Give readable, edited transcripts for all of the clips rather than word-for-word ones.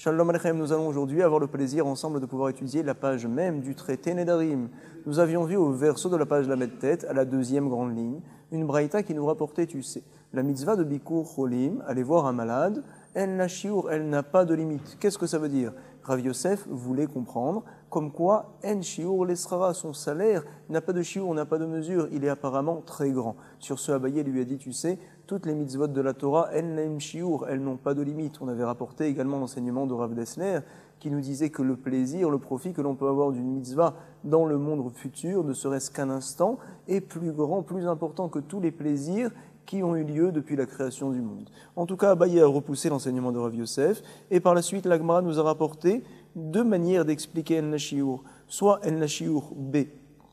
Shalom Aleichem, nous allons aujourd'hui avoir le plaisir ensemble de pouvoir étudier la page même du traité Nedarim. Nous avions vu au verso de la page Lamed Tet, à la deuxième grande ligne, une braïta qui nous rapportait, tu sais, la mitzvah de Bikur Cholim, aller voir un malade, elle n'a shiur, elle n'a pas de limite. Qu'est-ce que ça veut dire? Rav Yosef voulait comprendre comme quoi en shiur l'esrara, son salaire n'a pas de shiur, n'a pas de mesure, il est apparemment très grand. Sur ce, Abaye lui a dit, tu sais, toutes les mitzvot de la Torah, elles n'aiment shiur, elles n'ont pas de limite. On avait rapporté également l'enseignement de Rav Dessler qui nous disait que le plaisir, le profit que l'on peut avoir d'une mitzvah dans le monde futur, ne serait-ce qu'un instant, est plus grand, plus important que tous les plaisirs qui ont eu lieu depuis la création du monde. En tout cas, Abaye a repoussé l'enseignement de Rav Yosef, et par la suite, la Gemara nous a rapporté deux manières d'expliquer El Nashiur. Soit El Nashiur B,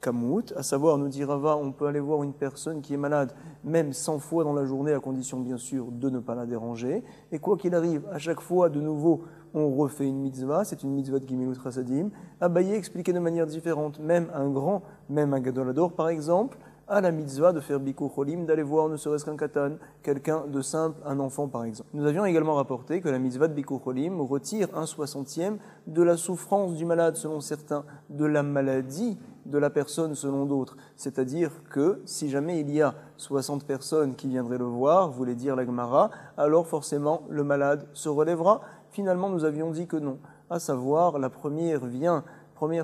Kamut, à savoir, nous dit Rava, on peut aller voir une personne qui est malade, même 100 fois dans la journée, à condition bien sûr de ne pas la déranger, et quoi qu'il arrive, à chaque fois, de nouveau, on refait une mitzvah, c'est une mitzvah de Gimilut Rasadim. Abaye expliquait de manière différente, même un grand, même un Gadolador par exemple, à la mitzvah de faire Bikur Cholim, d'aller voir ne serait-ce qu'un katan, quelqu'un de simple, un enfant par exemple. Nous avions également rapporté que la mitzvah de Bikur Cholim retire 1/60 de la souffrance du malade selon certains, de la maladie de la personne selon d'autres. C'est-à-dire que si jamais il y a 60 personnes qui viendraient le voir, voulait dire la Gemara, alors forcément le malade se relèvera. Finalement, nous avions dit que non, à savoir la première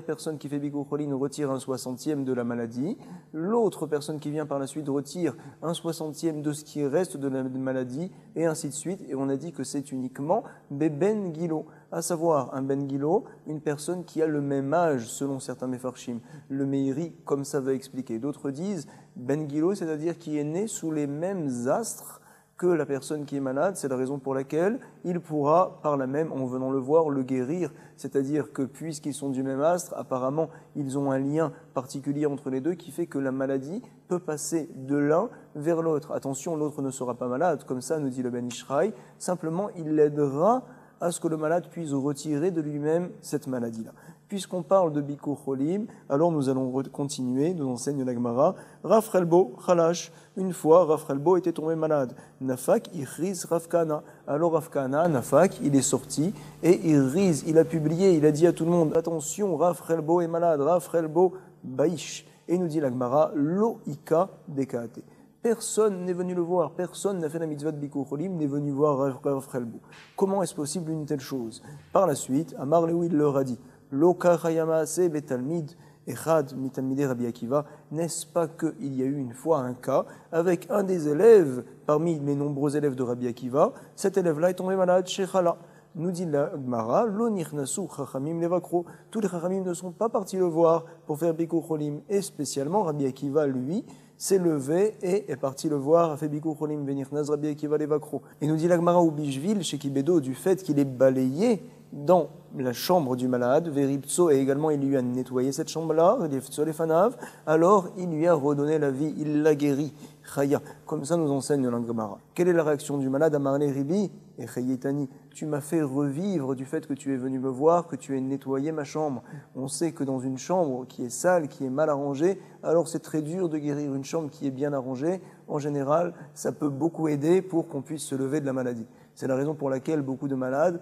personne qui fait Bikur Cholim retire 1/60 de la maladie, l'autre personne qui vient par la suite retire 1/60 de ce qui reste de la maladie, et ainsi de suite. Et on a dit que c'est uniquement Ben Gilo, à savoir un Ben Gilo, une personne qui a le même âge selon certains Mefarshim. Le Meiri, comme ça va expliquer. D'autres disent Ben Gilo, c'est-à-dire qui est né sous les mêmes astres que la personne qui est malade, c'est la raison pour laquelle il pourra, par là même, en venant le voir, le guérir. C'est-à-dire que puisqu'ils sont du même astre, apparemment, ils ont un lien particulier entre les deux qui fait que la maladie peut passer de l'un vers l'autre. Attention, l'autre ne sera pas malade, comme ça nous dit le Ben Ishraï, simplement il l'aidera à ce que le malade puisse retirer de lui-même cette maladie-là. Puisqu'on parle de Bikur Cholim, alors nous allons continuer, nous enseigne la Gemara. Rav Chelbo, Chalash, une fois Rav Chelbo était tombé malade. Nafak, Ichriz, Rav Kana. Alors Rav Kana, Nafak, il est sorti et Ichriz, il a publié, il a dit à tout le monde, attention, Rav Chelbo est malade, Rav Chelbo, Baïch. Et nous dit la Gemara, Lo Ika Dekate. Personne n'est venu le voir, personne n'a fait la mitzvah de Bikur Cholim, n'est venu voir Rav Chelbo. Comment est-ce possible une telle chose? Par la suite, Amar Leou, il leur a dit, Loka Chayama Se Betalmid Echad Mitalmidei Rabbi Akiva, n'est-ce pas qu'il y a eu une fois un cas avec un des élèves, parmi les nombreux élèves de Rabbi Akiva, cet élève-là est tombé malade chez Chala. Nous dit la Gemara, Lo Nichnasu Chachamim Levakro, tous les Chachamim ne sont pas partis le voir pour faire Bikur Cholim, et spécialement Rabbi Akiva, lui, s'est levé et est parti le voir, a fait Bikur Cholim, Venirnaz Rabbi Akiva Levakro. Et nous dit la Gemara ou Bishvil, chez Kibedo, du fait qu'il est balayé dans la chambre du malade, Veripso, et également il lui a nettoyé cette chambre-là, alors il lui a redonné la vie, il l'a guéri. Chaya, comme ça nous enseigne la Gemara. Quelle est la réaction du malade? Amarle Ribi et Chayetani, tu m'as fait revivre du fait que tu es venu me voir, que tu aies nettoyé ma chambre. On sait que dans une chambre qui est sale, qui est mal arrangée, alors c'est très dur de guérir une chambre qui est bien arrangée. En général, ça peut beaucoup aider pour qu'on puisse se lever de la maladie. C'est la raison pour laquelle beaucoup de malades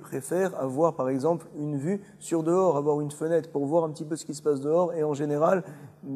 préfèrent avoir par exemple une vue sur dehors, avoir une fenêtre pour voir un petit peu ce qui se passe dehors, et en général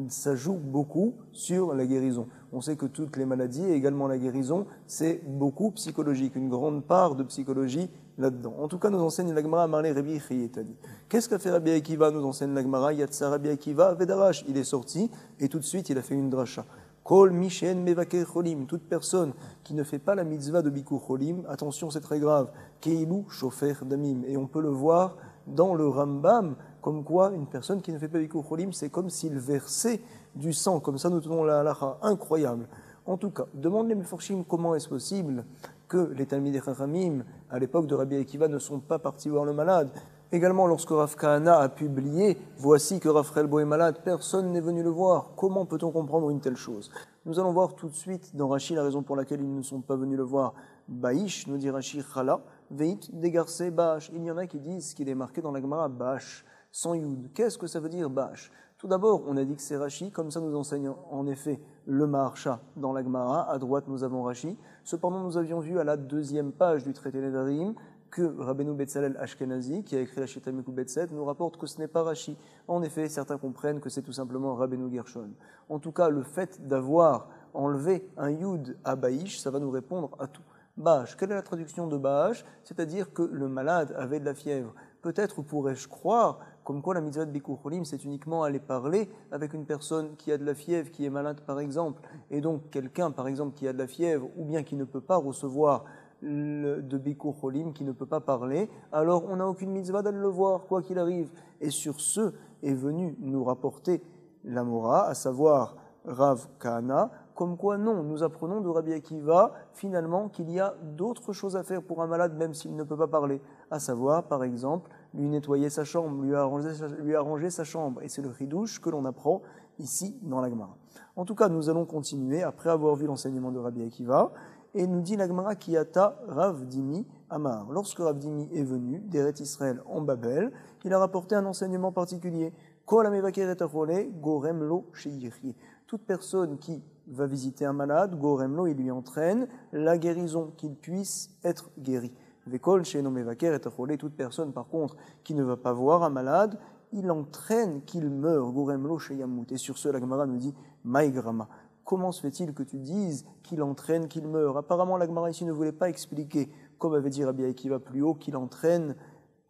ça joue beaucoup sur la guérison. On sait que toutes les maladies et également la guérison, c'est beaucoup psychologique, une grande part de psychologie là-dedans. En tout cas, nous enseigne la Gemara Amarle Rabbi Chiyetani. Qu'est-ce qu'a fait Rabbi Akiva? Nous enseigne la Gemara Yatsa Rabbi Akiva Vedarash. Il est sorti et tout de suite il a fait une dracha. Kol Mishen Mevaker Cholim, toute personne qui ne fait pas la mitzvah de Bikur Cholim, attention c'est très grave, Keilu Shofer Damim, et on peut le voir dans le Rambam, comme quoi une personne qui ne fait pas Bikur Cholim, c'est comme s'il versait du sang, comme ça nous tenons la halakha, incroyable. En tout cas, demande les Mefarshim comment est-ce possible que les Talmidei Chachamim, à l'époque de Rabbi Akiva, ne sont pas partis voir le malade. Également, lorsque Rav Kahana a publié « Voici que Rav Chelbo est malade », personne n'est venu le voir. Comment peut-on comprendre une telle chose? Nous allons voir tout de suite dans Rashi la raison pour laquelle ils ne sont pas venus le voir. Baïch, nous dit Rashi, Chala, Veit, Degarse, Bash. Il y en a qui disent qu'il est marqué dans la Gemara Bash, sans Yud. Qu'est-ce que ça veut dire Bash? Tout d'abord, on a dit que c'est Rashi, comme ça nous enseigne en effet le Maharsha dans la Gemara. À droite, nous avons Rashi. Cependant, nous avions vu à la deuxième page du traité Nedarim que Rabbeinu Betzalel Ashkenazi, qui a écrit la Shita Mekubetset, nous rapporte que ce n'est pas Rashi. En effet, certains comprennent que c'est tout simplement Rabbeinu Gershon. En tout cas, le fait d'avoir enlevé un Yud à Baïch, ça va nous répondre à tout. Bâche, quelle est la traduction de Bâche? C'est-à-dire que le malade avait de la fièvre. Peut-être pourrais-je croire, comme quoi la mitzvah de Bikur Cholim, c'est uniquement aller parler avec une personne qui a de la fièvre, qui est malade par exemple, et donc quelqu'un par exemple qui a de la fièvre, ou bien qui ne peut pas recevoir de Bikur Cholim, qui ne peut pas parler, alors on n'a aucune mitzvah d'aller le voir, quoi qu'il arrive. Et sur ce est venu nous rapporter la Mora, à savoir Rav Kahana, comme quoi non, nous apprenons de Rabbi Akiva finalement qu'il y a d'autres choses à faire pour un malade même s'il ne peut pas parler, à savoir par exemple lui nettoyer sa chambre, lui arranger sa chambre, et c'est le chidouche que l'on apprend ici dans la Gemara. En tout cas, nous allons continuer après avoir vu l'enseignement de Rabbi Akiva, et nous dit la Gemara Kiyata Rav Dimi Amar. Lorsque Rav Dimi est venu d'Eret Israël en Babel, il a rapporté un enseignement particulier. Kol hamevaker et achole gorem lo sheyichye. Toute personne qui va visiter un malade, goremlo, il lui entraîne la guérison, qu'il puisse être guéri. Vekol she'eno mevaker et achole, toute personne par contre qui ne va pas voir un malade, il entraîne qu'il meure, goremlo sheyamut. Et sur ce, la Gemara nous dit, maïgrama. Comment se fait-il que tu dises qu'il entraîne qu'il meurt? Apparemment, la Gemara ici ne voulait pas expliquer, comme avait dit Rabbi Akiva plus haut, qu'il entraîne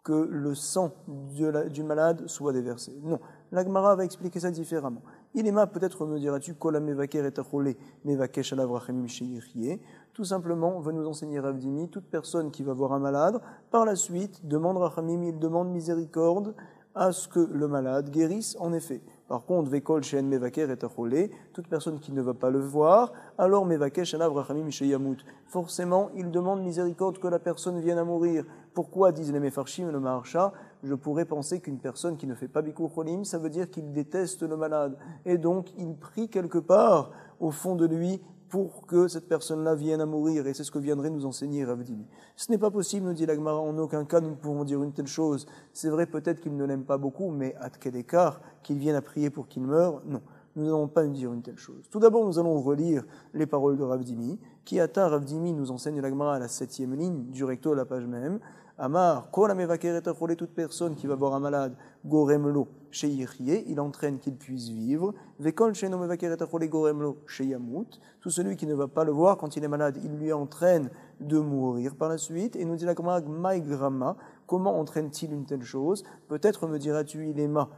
que le sang du malade soit déversé. Non, la Gemara va expliquer ça différemment. Ilema, peut-être me diras-tu, Kola mevaker et achole mevakesh alav rachamim sheyichye. Tout simplement, va nous enseigner Rav Dimi, toute personne qui va voir un malade, par la suite, demande rachamim, il demande miséricorde à ce que le malade guérisse en effet. Par contre, Vekol She'en Mevaker et Achole, toute personne qui ne va pas le voir, alors Mevakesh Alav Rachamim Sheyamut. Forcément, il demande miséricorde que la personne vienne à mourir. Pourquoi disent les Mefarshim et le Maharsha? Je pourrais penser qu'une personne qui ne fait pas Bikur Cholim, ça veut dire qu'il déteste le malade. Et donc, il prie quelque part, au fond de lui, pour que cette personne-là vienne à mourir. Et c'est ce que viendrait nous enseigner Rav Dimi. Ce n'est pas possible, nous dit la Gemara, en aucun cas nous ne pouvons dire une telle chose. C'est vrai peut-être qu'il ne l'aime pas beaucoup, mais à quel écart qu'il vienne à prier pour qu'il meure? Non, nous n'allons pas nous dire une telle chose. Tout d'abord, nous allons relire les paroles de Rav Dimi. Kiyata Rav Dimi nous enseigne la Gemara à la 7e ligne, du recto à la page même. Amar, kol hamevaker et achole, toute personne qui va voir un malade, goremlo sheyichye, il entraîne qu'il puisse vivre. Vekol she'eno mevaker et achole goremlo sheyamut, tout celui qui ne va pas le voir quand il est malade, il lui entraîne de mourir par la suite. Et nous dit la Gemara Maïgrama, comment entraîne-t-il une telle chose? Peut-être me diras-tu, il est ma.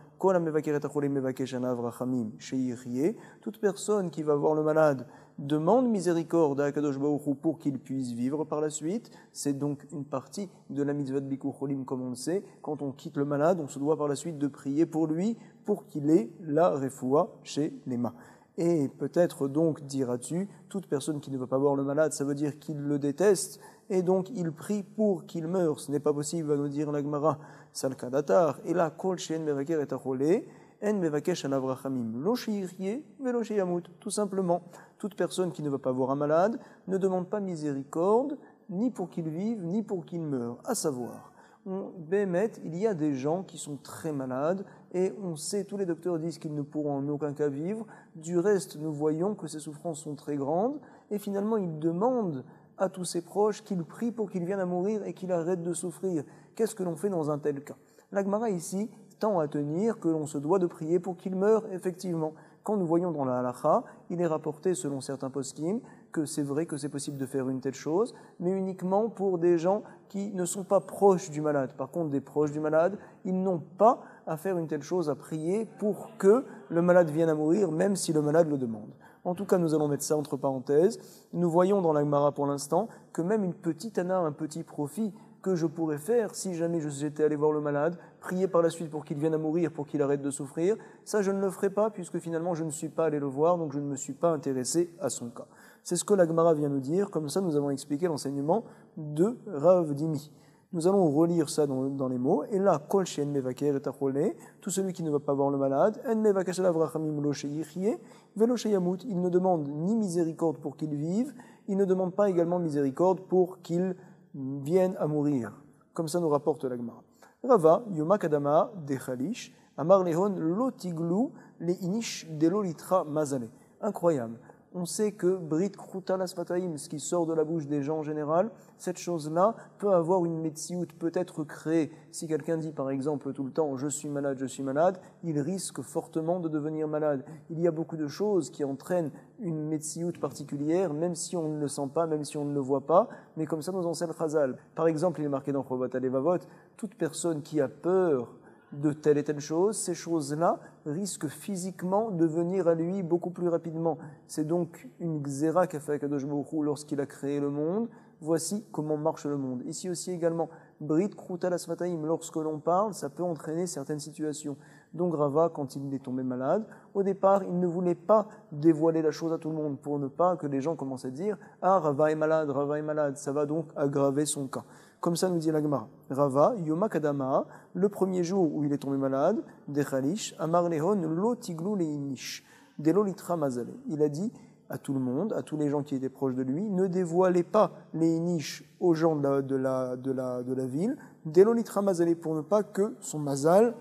Toute personne qui va voir le malade demande miséricorde à Akadosh Baruch Hu pour qu'il puisse vivre par la suite. C'est donc une partie de la mitzvah de Bikur Cholim, comme on le sait. Quand on quitte le malade, on se doit par la suite de prier pour lui, pour qu'il ait la refoua chez les mains. Et peut-être donc diras-tu, toute personne qui ne veut pas voir le malade, ça veut dire qu'il le déteste, et donc il prie pour qu'il meure. Ce n'est pas possible, va nous dire la Gemara, Salkadatar. Et là, Kol she'en mevaker et achole, en mevakesh alav rachamim, lo sheyichye velo sheyamut. Tout simplement, toute personne qui ne veut pas voir un malade ne demande pas miséricorde, ni pour qu'il vive, ni pour qu'il meure. À savoir, Bémet, il y a des gens qui sont très malades et on sait, tous les docteurs disent qu'ils ne pourront en aucun cas vivre. Du reste, nous voyons que ces souffrances sont très grandes et finalement, ils demandent à tous ses proches qu'ils prient pour qu'il vienne à mourir et qu'il arrête de souffrir. Qu'est-ce que l'on fait dans un tel cas? La Gemara ici tend à tenir que l'on se doit de prier pour qu'il meure effectivement. Quand nous voyons dans la halakha, il est rapporté selon certains poskim que c'est vrai que c'est possible de faire une telle chose, mais uniquement pour des gens qui ne sont pas proches du malade. Par contre, des proches du malade, ils n'ont pas à faire une telle chose, à prier pour que le malade vienne à mourir, même si le malade le demande. En tout cas, nous allons mettre ça entre parenthèses. Nous voyons dans la Gemara pour l'instant que même une petite ana, un petit profit que je pourrais faire si jamais j'étais allé voir le malade, prier par la suite pour qu'il vienne à mourir, pour qu'il arrête de souffrir, ça je ne le ferai pas puisque finalement je ne suis pas allé le voir, donc je ne me suis pas intéressé à son cas. C'est ce que la Gemara vient nous dire, comme ça nous avons expliqué l'enseignement de Rav Dimi. Nous allons relire ça dans les mots, et là, Kol she'en mevaker et achole, tout celui qui ne va pas voir le malade, en mevakesh alav rachamim lo sheyichye velo sheyamut, il ne demande ni miséricorde pour qu'il vive, il ne demande pas également miséricorde pour qu'il viennent à mourir. Comme ça nous rapporte la Gemara. Rava, Yoma Kadama, Dechalish, Amar Lehon, Lotiglu, Le Inish, Delo Litra Mazale. Incroyable. On sait que Brit Kruta Lasfataim, ce qui sort de la bouche des gens en général, cette chose-là peut avoir une metsiout, peut être créée. Si quelqu'un dit par exemple tout le temps je suis malade, il risque fortement de devenir malade. Il y a beaucoup de choses qui entraînent une metsiout particulière, même si on ne le sent pas, même si on ne le voit pas, mais comme ça nous enseigne Chazal. Par exemple, il est marqué dans Chovot Alevavot, toute personne qui a peur de telle et telle chose, ces choses-là risquent physiquement de venir à lui beaucoup plus rapidement. C'est donc une xéra qu'a fait Akadosh Baruch Hu lorsqu'il a créé le monde. Voici comment marche le monde. Ici aussi également, Brit Kruta Lasfataim, lorsque l'on parle, ça peut entraîner certaines situations. Donc Rava, quand il est tombé malade, au départ, il ne voulait pas dévoiler la chose à tout le monde pour ne pas que les gens commencent à dire « Ah, Rava est malade », ça va donc aggraver son cas. Comme ça nous dit la Gemara. Rava, Yoma Kadama, le premier jour où il est tombé malade, Dechalish, Amar Lehon, Lo Tiglu Leinish, Delo Litra Mazale. Il a dit à tout le monde, à tous les gens qui étaient proches de lui, ne dévoilez pas les niches aux gens de la ville, Delo Litra Mazale, pour ne pas que son mazal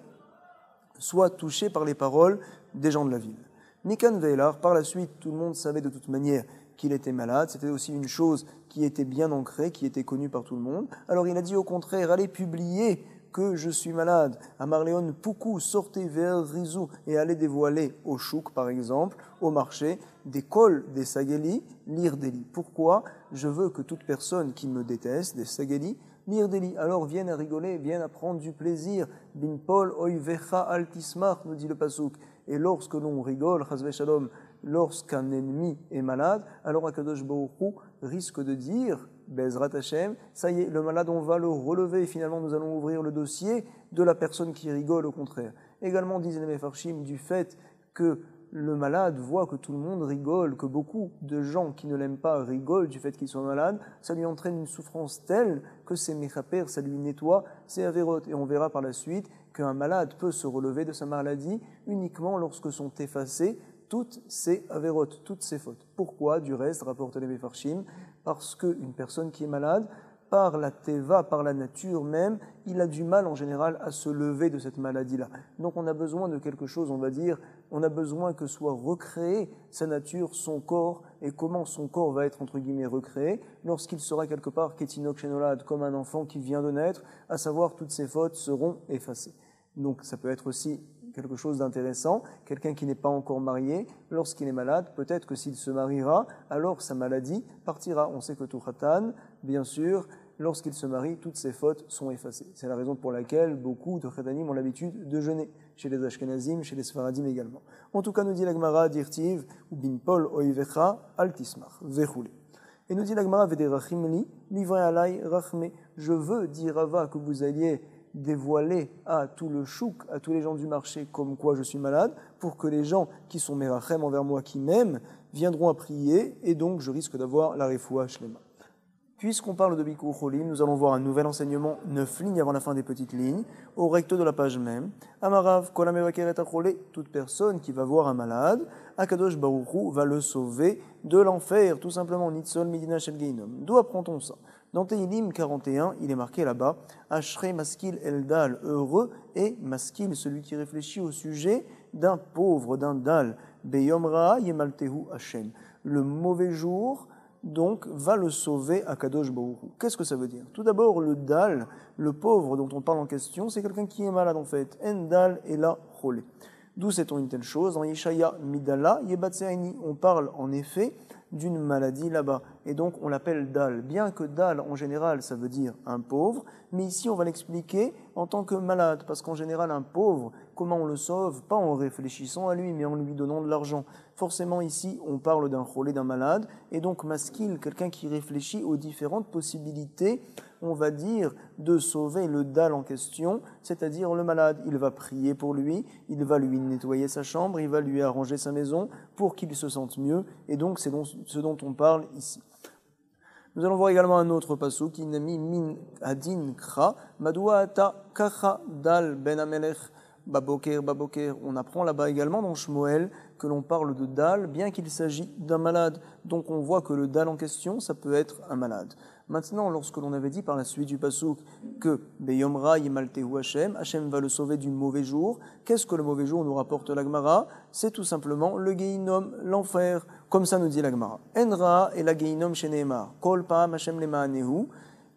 soit touché par les paroles des gens de la ville. Mikan Veilar, par la suite, tout le monde savait de toute manière qu'il était malade, c'était aussi une chose qui était bien ancrée, qui était connue par tout le monde. Alors il a dit au contraire, allez publier que je suis malade. Amar Léon Poukou, sortez vers Rizou et allez dévoiler au chouk, par exemple, au marché, des cols, des sageli, lire des lits. Pourquoi? Je veux que toute personne qui me déteste, des sageli, lire des lits. Alors viennent à rigoler, viennent à prendre du plaisir. Bin Paul oivecha altismar, nous dit le pasouk. Et lorsque l'on rigole, chazve shalom, lorsqu'un ennemi est malade, alors Akadosh Baruch Hu risque de dire, Bezrat Hashem, ça y est, le malade, on va le relever, et finalement nous allons ouvrir le dossier de la personne qui rigole, au contraire. Également, disent les Mefarshim, du fait que le malade voit que tout le monde rigole, que beaucoup de gens qui ne l'aiment pas rigolent du fait qu'il soit malade, ça lui entraîne une souffrance telle que c'est mechaper, ça lui nettoie, c'est avérote. Et on verra par la suite qu'un malade peut se relever de sa maladie uniquement lorsque sont effacées toutes ses avérotes, toutes ses fautes. Pourquoi? Du reste, rapporte les Mefarshim, parce qu'une personne qui est malade, par la teva, par la nature même, il a du mal en général à se lever de cette maladie-là. Donc on a besoin de quelque chose, on va dire, on a besoin que soit recréé sa nature, son corps, et comment son corps va être entre guillemets recréé lorsqu'il sera quelque part ketinok shenolad, comme un enfant qui vient de naître, à savoir toutes ses fautes seront effacées. Donc ça peut être aussi quelque chose d'intéressant, quelqu'un qui n'est pas encore marié, lorsqu'il est malade, peut-être que s'il se mariera, alors sa maladie partira. On sait que tout khatan, bien sûr, lorsqu'il se marie, toutes ses fautes sont effacées. C'est la raison pour laquelle beaucoup de khatanim ont l'habitude de jeûner, chez les Ashkenazim, chez les Sfaradim également. En tout cas, nous dit la Gemara, dirtiv, ou bin pol oivecha altismar, vechoulé. Et nous dit la Gemara, vederachim li, livré alay rachme, je veux, dit Rava, que vous alliez dévoiler à tout le chouk, à tous les gens du marché, comme quoi je suis malade, pour que les gens qui sont merachem envers moi, qui m'aiment, viendront à prier, et donc je risque d'avoir la refoua shlema. Puisqu'on parle de Bikur Cholim, nous allons voir un nouvel enseignement, 9 lignes avant la fin des petites lignes, au recto de la page même. Amarav, Kolam Evakeret Acholé, toute personne qui va voir un malade, Akadosh Baruch Hu va le sauver de l'enfer, tout simplement, Nitzol Midina Shel Geinom. D'où apprend-on ça? Dans Tehilim 41, il est marqué là-bas, Ashrei Maskil Eldal, heureux et Maskil, celui qui réfléchit au sujet d'un pauvre, d'un dal, Beyom Ra Yemaltehu Hashem. Le mauvais jour, donc, va le sauver à Kadosh Baruch Hu. Qu'est-ce que ça veut dire? Tout d'abord, le dal, le pauvre dont on parle en question, c'est quelqu'un qui est malade en fait. En dal et la cholé. D'où sait-on une telle chose? Dans Yeshaya Midala Yebatseini, on parle en effet d'une maladie là-bas. Et donc, on l'appelle dal. Bien que dal, en général, ça veut dire un pauvre, mais ici, on va l'expliquer en tant que malade. Parce qu'en général, un pauvre, comment on le sauve? Pas en réfléchissant à lui, mais en lui donnant de l'argent. Forcément, ici, on parle d'un cholé, d'un malade. Et donc, maskil, quelqu'un qui réfléchit aux différentes possibilités, on va dire, de sauver le dal en question, c'est-à-dire le malade. Il va prier pour lui, il va lui nettoyer sa chambre, il va lui arranger sa maison pour qu'il se sente mieux. Et donc, c'est ce dont on parle ici. Nous allons voir également un autre passage qui n'a mis min adin kra madoua ata kacha dal ben amelech baboker baboker. On apprend là-bas également dans Shmuel que l'on parle de dal bien qu'il s'agit d'un malade. Donc on voit que le dal en question, ça peut être un malade. Maintenant, lorsque l'on avait dit par la suite du pasuk que Beyomra Yimaltehu Hashem, Hashem va le sauver du mauvais jour, qu'est-ce que le mauvais jour nous rapporte la Gemara? C'est tout simplement le Gehinom, l'enfer, comme ça nous dit la Gemara. Enra et la Gehinom Sheneemar, Kol Pa'am Hashem Lema'anehu.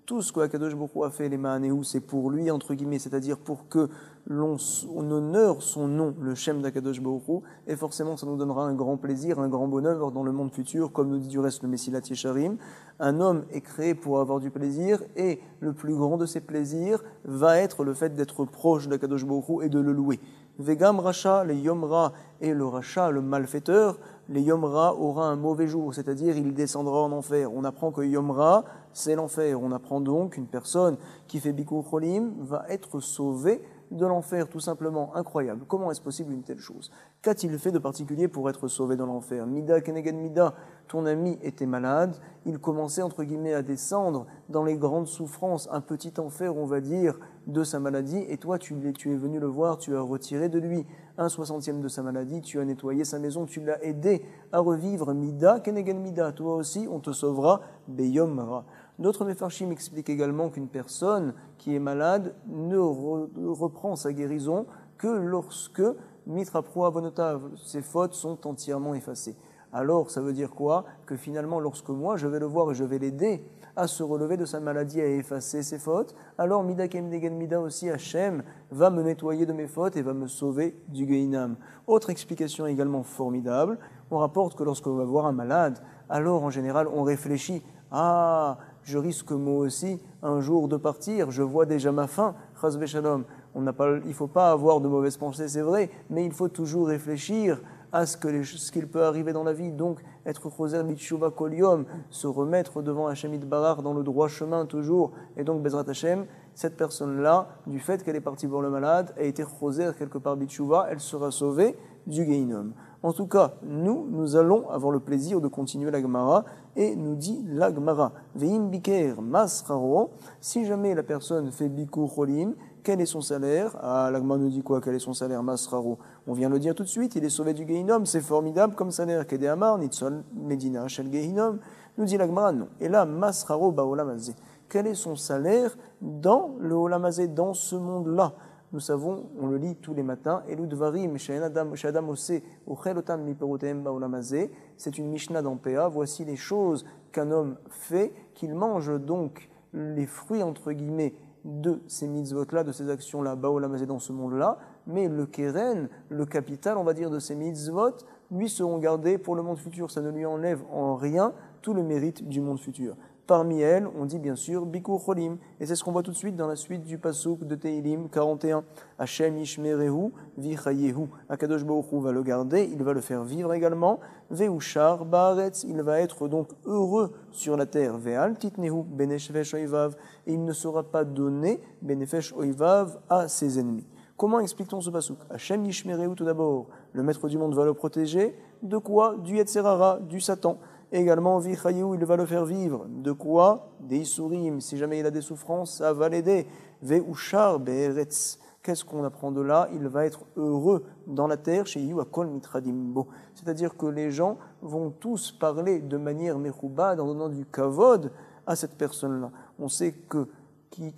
Tout ce que Akadosh Baruch Hu a fait, les Ma'anehu, c'est pour lui, entre guillemets, c'est-à-dire pour que l'on honore son nom, le Shem d'Akadosh Baruch Hu, et forcément ça nous donnera un grand plaisir, un grand bonheur dans le monde futur, comme nous dit du reste le Messilat Yesharim. Un homme est créé pour avoir du plaisir, et le plus grand de ses plaisirs va être le fait d'être proche d'Akadosh Baruch Hu et de le louer. Vegam Racha, les Yomra, et le Racha, le malfaiteur, les Yomra aura un mauvais jour, c'est-à-dire il descendra en enfer. On apprend que Yomra, c'est l'enfer. On apprend donc qu'une personne qui fait Bikur Cholim va être sauvée de l'enfer, tout simplement. Incroyable. Comment est-ce possible une telle chose? Qu'a-t-il fait de particulier pour être sauvé de l'enfer? Mida Keneged Mida, ton ami était malade, il commençait entre guillemets à descendre dans les grandes souffrances, un petit enfer, on va dire, de sa maladie, et toi tu es venu le voir, tu as retiré de lui 1/60 de sa maladie, tu as nettoyé sa maison, tu l'as aidé à revivre. Mida Keneged Mida, toi aussi on te sauvera Beyom Ra. D'autres Mefarshim expliquent également qu'une personne qui est malade ne reprend sa guérison que lorsque Mitra Pro Avonotav, ses fautes sont entièrement effacées. Alors, ça veut dire quoi? Que finalement, lorsque moi, je vais le voir et je vais l'aider à se relever de sa maladie, à effacer ses fautes, alors Mida Kemnegen Mida aussi, Hachem va me nettoyer de mes fautes et va me sauver du Gehinam. Autre explication également formidable, on rapporte que lorsqu'on va voir un malade, alors en général, on réfléchit, ah, je risque moi aussi un jour de partir, je vois déjà ma fin, Chas v'Shalom. Il ne faut pas avoir de mauvaises pensées, c'est vrai, mais il faut toujours réfléchir à ce qu'il peut arriver dans la vie, donc être choser bitshuva kol yom, se remettre devant Hashem Yitbarach dans le droit chemin toujours, et donc Bezrat Hashem, cette personne-là, du fait qu'elle est partie voir le malade, a été choser quelque part bitshuva, elle sera sauvée du Gehinom. En tout cas, nous allons avoir le plaisir de continuer la Gemara, et nous dit la Gemara, Ve'im biker masraro, si jamais la personne fait bikur cholim, quel est son salaire? Ah, la Gemara nous dit quoi? Quel est son salaire? Masraro. On vient le dire tout de suite, il est sauvé du Gehinom, c'est formidable comme salaire. Kede Amar, Nitzol, Medina, Shel Gehinom, nous dit la Gemara, non. Et là, masraro ba'olamazé. Quel est son salaire dans le olamazé, dans ce monde-là? Nous savons, on le lit tous les matins, Eludvarim, Shadam Ose, Uchelotam Miperotem Baolamazé, c'est une Mishnah dans PA, voici les choses qu'un homme fait, qu'il mange donc les fruits, entre guillemets, de ces mitzvot-là, de ces actions-là, Baolamazé dans ce monde-là, mais le keren, le capital, on va dire, de ces mitzvot, lui seront gardés pour le monde futur. Ça ne lui enlève en rien tout le mérite du monde futur. Parmi elles, on dit bien sûr Bikur Cholim, et c'est ce qu'on voit tout de suite dans la suite du pasuk de Tehilim 41. Hashem Yishmerehu Vichayehu. Akadosh Baruch Hu va le garder, il va le faire vivre également. Veushar Baaretz, il va être donc heureux sur la terre. Ve'al Titnehu Benefesh Oivav, et il ne sera pas donné Benefesh Oivav à ses ennemis. Comment explique-t-on ce pasuk? Hashem Yishmerehu tout d'abord, le maître du monde va le protéger. De quoi? Du Yetzerara, du Satan. Également, Vichayou, il va le faire vivre. De quoi? Des Isurim. Si jamais il a des souffrances, ça va l'aider. Veushar Be'eretz. Qu'est-ce qu'on apprend de là? Il va être heureux dans la terre, chez You Akol Mitradimbo. C'est-à-dire que les gens vont tous parler de manière mechoubad, en donnant du kavod à cette personne-là. On sait que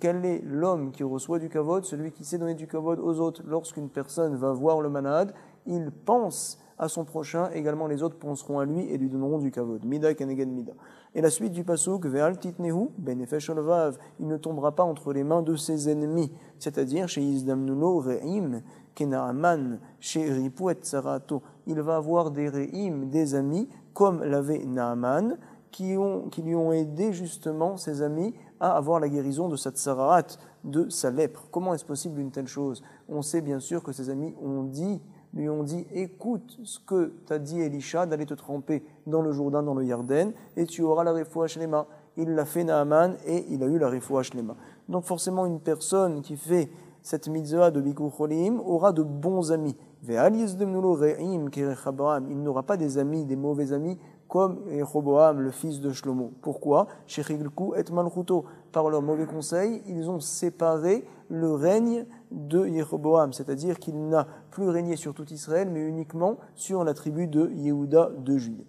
quel est l'homme qui reçoit du kavod? Celui qui sait donner du kavod aux autres. Lorsqu'une personne va voir le malade, il pense à son prochain, également les autres penseront à lui et lui donneront du kavod. Mida keneged mida. Et la suite du pasuk, ve'al titnehu benefesh olvav, il ne tombera pas entre les mains de ses ennemis, c'est-à-dire chez Izdamnulo re'im kenaaman chez Ripuet Sarato, il va avoir des re'im, des amis, comme l'avait Naaman, qui lui ont aidé justement, ses amis, à avoir la guérison de sa tsaraat, de sa lèpre. Comment est-ce possible une telle chose? On sait bien sûr que ses amis lui ont dit, écoute ce que t'a dit Elisha, d'aller te tremper dans le Jourdain, dans le Yarden, et tu auras la refoua shlema. Il l'a fait Naaman, et il a eu la refoua shlema. Donc forcément, une personne qui fait cette mitzvah de Bikur Cholim aura de bons amis. Il n'aura pas des amis, des mauvais amis, comme Rehoboam, le fils de Shlomo. Pourquoi? Et Malchuto, par leurs mauvais conseils, ils ont séparé le règne de Jéroboam, c'est-à-dire qu'il n'a plus régné sur tout Israël, mais uniquement sur la tribu de Yehuda de Juda.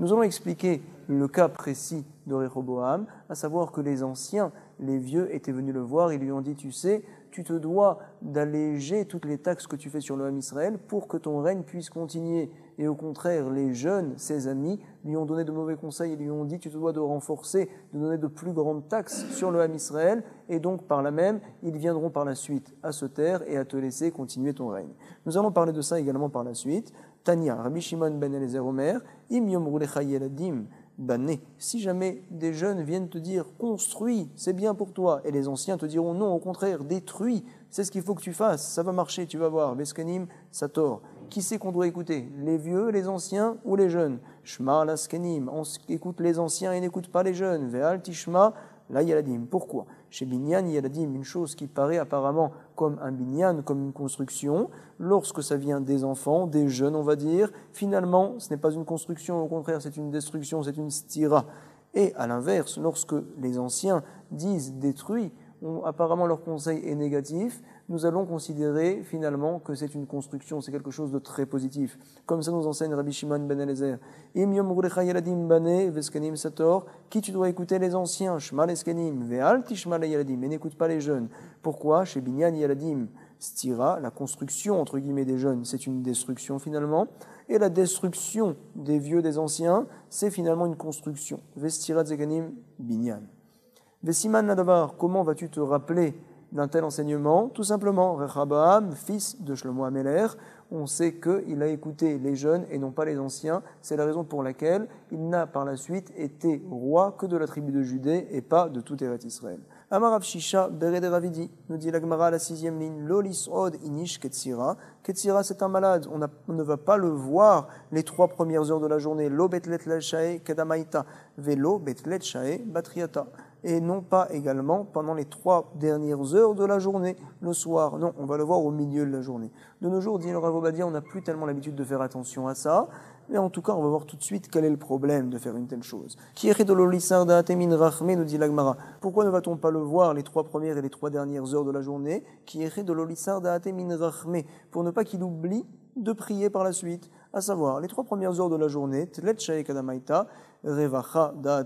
Nous allons expliquer le cas précis de Rehoboam, à savoir que les anciens, les vieux, étaient venus le voir et lui ont dit, tu sais, tu te dois d'alléger toutes les taxes que tu fais sur le Ham Israël pour que ton règne puisse continuer. Et au contraire, les jeunes, ses amis, lui ont donné de mauvais conseils et lui ont dit, tu te dois de renforcer, de donner de plus grandes taxes sur le Ham Israël, et donc par là même, ils viendront par la suite à se taire et à te laisser continuer ton règne. Nous allons parler de ça également par la suite. Tania, Rabbi Shimon ben Eliezer Omer, Im Yomru lecha yeladim, bané. Si jamais des jeunes viennent te dire construis, c'est bien pour toi, et les anciens te diront non, au contraire, détruis, c'est ce qu'il faut que tu fasses, ça va marcher, tu vas voir. Veskanim, Sator. Qui c'est qu'on doit écouter? Les vieux, les anciens ou les jeunes? Shma laskenim, on écoute les anciens et n'écoute pas les jeunes. Ve'al tishma la yaladim. Pourquoi? Chez Binyan Yaladim, une chose qui paraît apparemment comme un binyan, comme une construction, lorsque ça vient des enfants, des jeunes, on va dire, finalement, ce n'est pas une construction, au contraire, c'est une destruction, c'est une stira. Et à l'inverse, lorsque les anciens disent détruit, apparemment leur conseil est négatif, nous allons considérer finalement que c'est une construction, c'est quelque chose de très positif. Comme ça nous enseigne Rabbi Shimon ben Eliezer. Im yomru lecha yeladim bane veskanim sator, qui tu dois écouter les anciens, shma leskanim, ve'al tishma le yeladim, mais n'écoute pas les jeunes. Pourquoi? Chez Binyan Yeladim, stira, la construction entre guillemets des jeunes, c'est une destruction finalement, et la destruction des vieux, des anciens, c'est finalement une construction. Vestira zekanim binyan. Vesiman nadavar, comment vas-tu te rappeler d'un tel enseignement? Tout simplement, Rehoboam, fils de Shlomo HaMelech, on sait qu'il a écouté les jeunes et non pas les anciens. C'est la raison pour laquelle il n'a par la suite été roi que de la tribu de Judée et pas de tout Eretz Israël. Amarav Shisha Bered Ravidi, nous dit la Gemara à la 6e ligne, Lolis Od Inish Ketsira. Ketsira, c'est un malade, on ne va pas le voir les 3 premières heures de la journée. Lo betlet shae kedamaita, velo betlet shae batriata. Et non pas également pendant les 3 dernières heures de la journée, le soir. Non, on va le voir au milieu de la journée. De nos jours, dit le Rav Ovadia, on n'a plus tellement l'habitude de faire attention à ça. Mais en tout cas, on va voir tout de suite quel est le problème de faire une telle chose. Nous dit la Gemara. Pourquoi ne va-t-on pas le voir les 3 premières et les 3 dernières heures de la journée? Pour ne pas qu'il oublie de prier par la suite. À savoir, les 3 premières heures de la journée,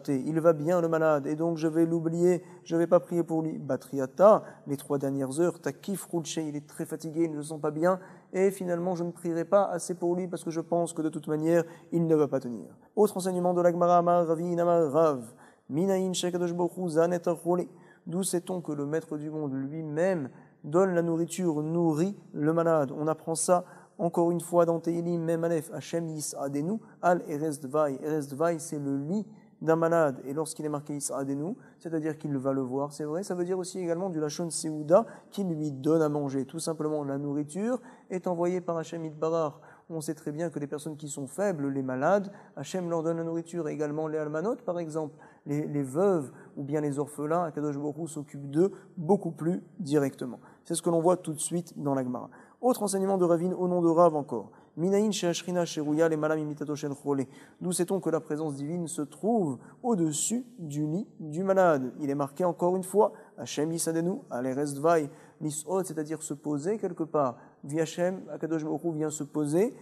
il va bien le malade, et donc je vais l'oublier, je ne vais pas prier pour lui. Batriata, les 3 dernières heures, takif rouche, il est très fatigué, il ne se sent pas bien, et finalement je ne prierai pas assez pour lui parce que je pense que de toute manière, il ne va pas tenir. Autre enseignement de l'Agmara, Amar Ravi Namar Rav, Minayin Shekadosh Bochou Zanet Achole. D'où sait-on que le maître du monde lui-même donne la nourriture, nourrit le malade? On apprend ça encore une fois dans Teilim, même Aleph, Hashem Yis'adenu, Al Erez Dvai. Erez Dvai, c'est le lit d'un malade. Et lorsqu'il est marqué Yis'adenu, c'est-à-dire qu'il va le voir, c'est vrai, ça veut dire aussi également du Lachon Seouda qui lui donne à manger. Tout simplement, la nourriture est envoyée par Hashem Yitbarar. On sait très bien que les personnes qui sont faibles, les malades, Hashem leur donne la nourriture. Et également les almanot, par exemple, les veuves ou bien les orphelins, Akadosh Baruch Hu s'occupe d'eux beaucoup plus directement. C'est ce que l'on voit tout de suite dans la Gemara. Autre enseignement de Ravine au nom de Rav encore. Minaïn she'ashrina sherouya le malam imitato shel chole. D'où sait-on que la présence divine se trouve au-dessus du lit du malade? Il est marqué encore une fois, Hashem yisadenu aleres dvai, lisot, c'est-à-dire se poser quelque part. V'Hashem, Akadosh Baruch Hu vient se poser,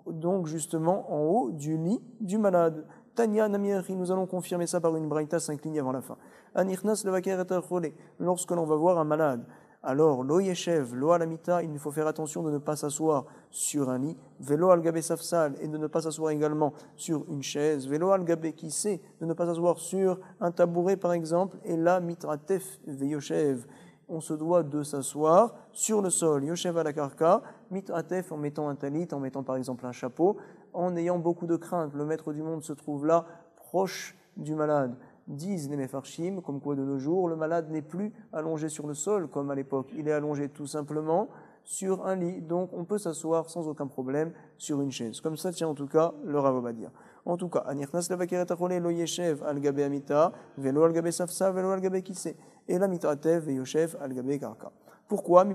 donc justement en haut du lit du malade. Tanya Namieri, nous allons confirmer ça par une braïta 5 lignes avant la fin. Anichnas levaker et chole, lorsque l'on va voir un malade. Alors, lo yeshev, lo alamita, il faut faire attention de ne pas s'asseoir sur un lit, velo al gabe safsal, et de ne pas s'asseoir également sur une chaise, velo al gabe kissé, de ne pas s'asseoir sur un tabouret par exemple, et là mitratef veyoshev, on se doit de s'asseoir sur le sol, yoshev à la karka, mitratef en mettant un talit, en mettant par exemple un chapeau, en ayant beaucoup de crainte. Le maître du monde se trouve là, proche du malade. Disent les Mefarshim, comme quoi de nos jours, le malade n'est plus allongé sur le sol comme à l'époque. Il est allongé tout simplement sur un lit. Donc on peut s'asseoir sans aucun problème sur une chaise. Comme ça tient en tout cas le Rav Ovadia. En tout cas, Anichnas levaker et achole lo yeshev al gabe amita, velo al gabe safsa, velo al gabe kissé. Et la mitratev ve yoshev al gabe karka. Pourquoi?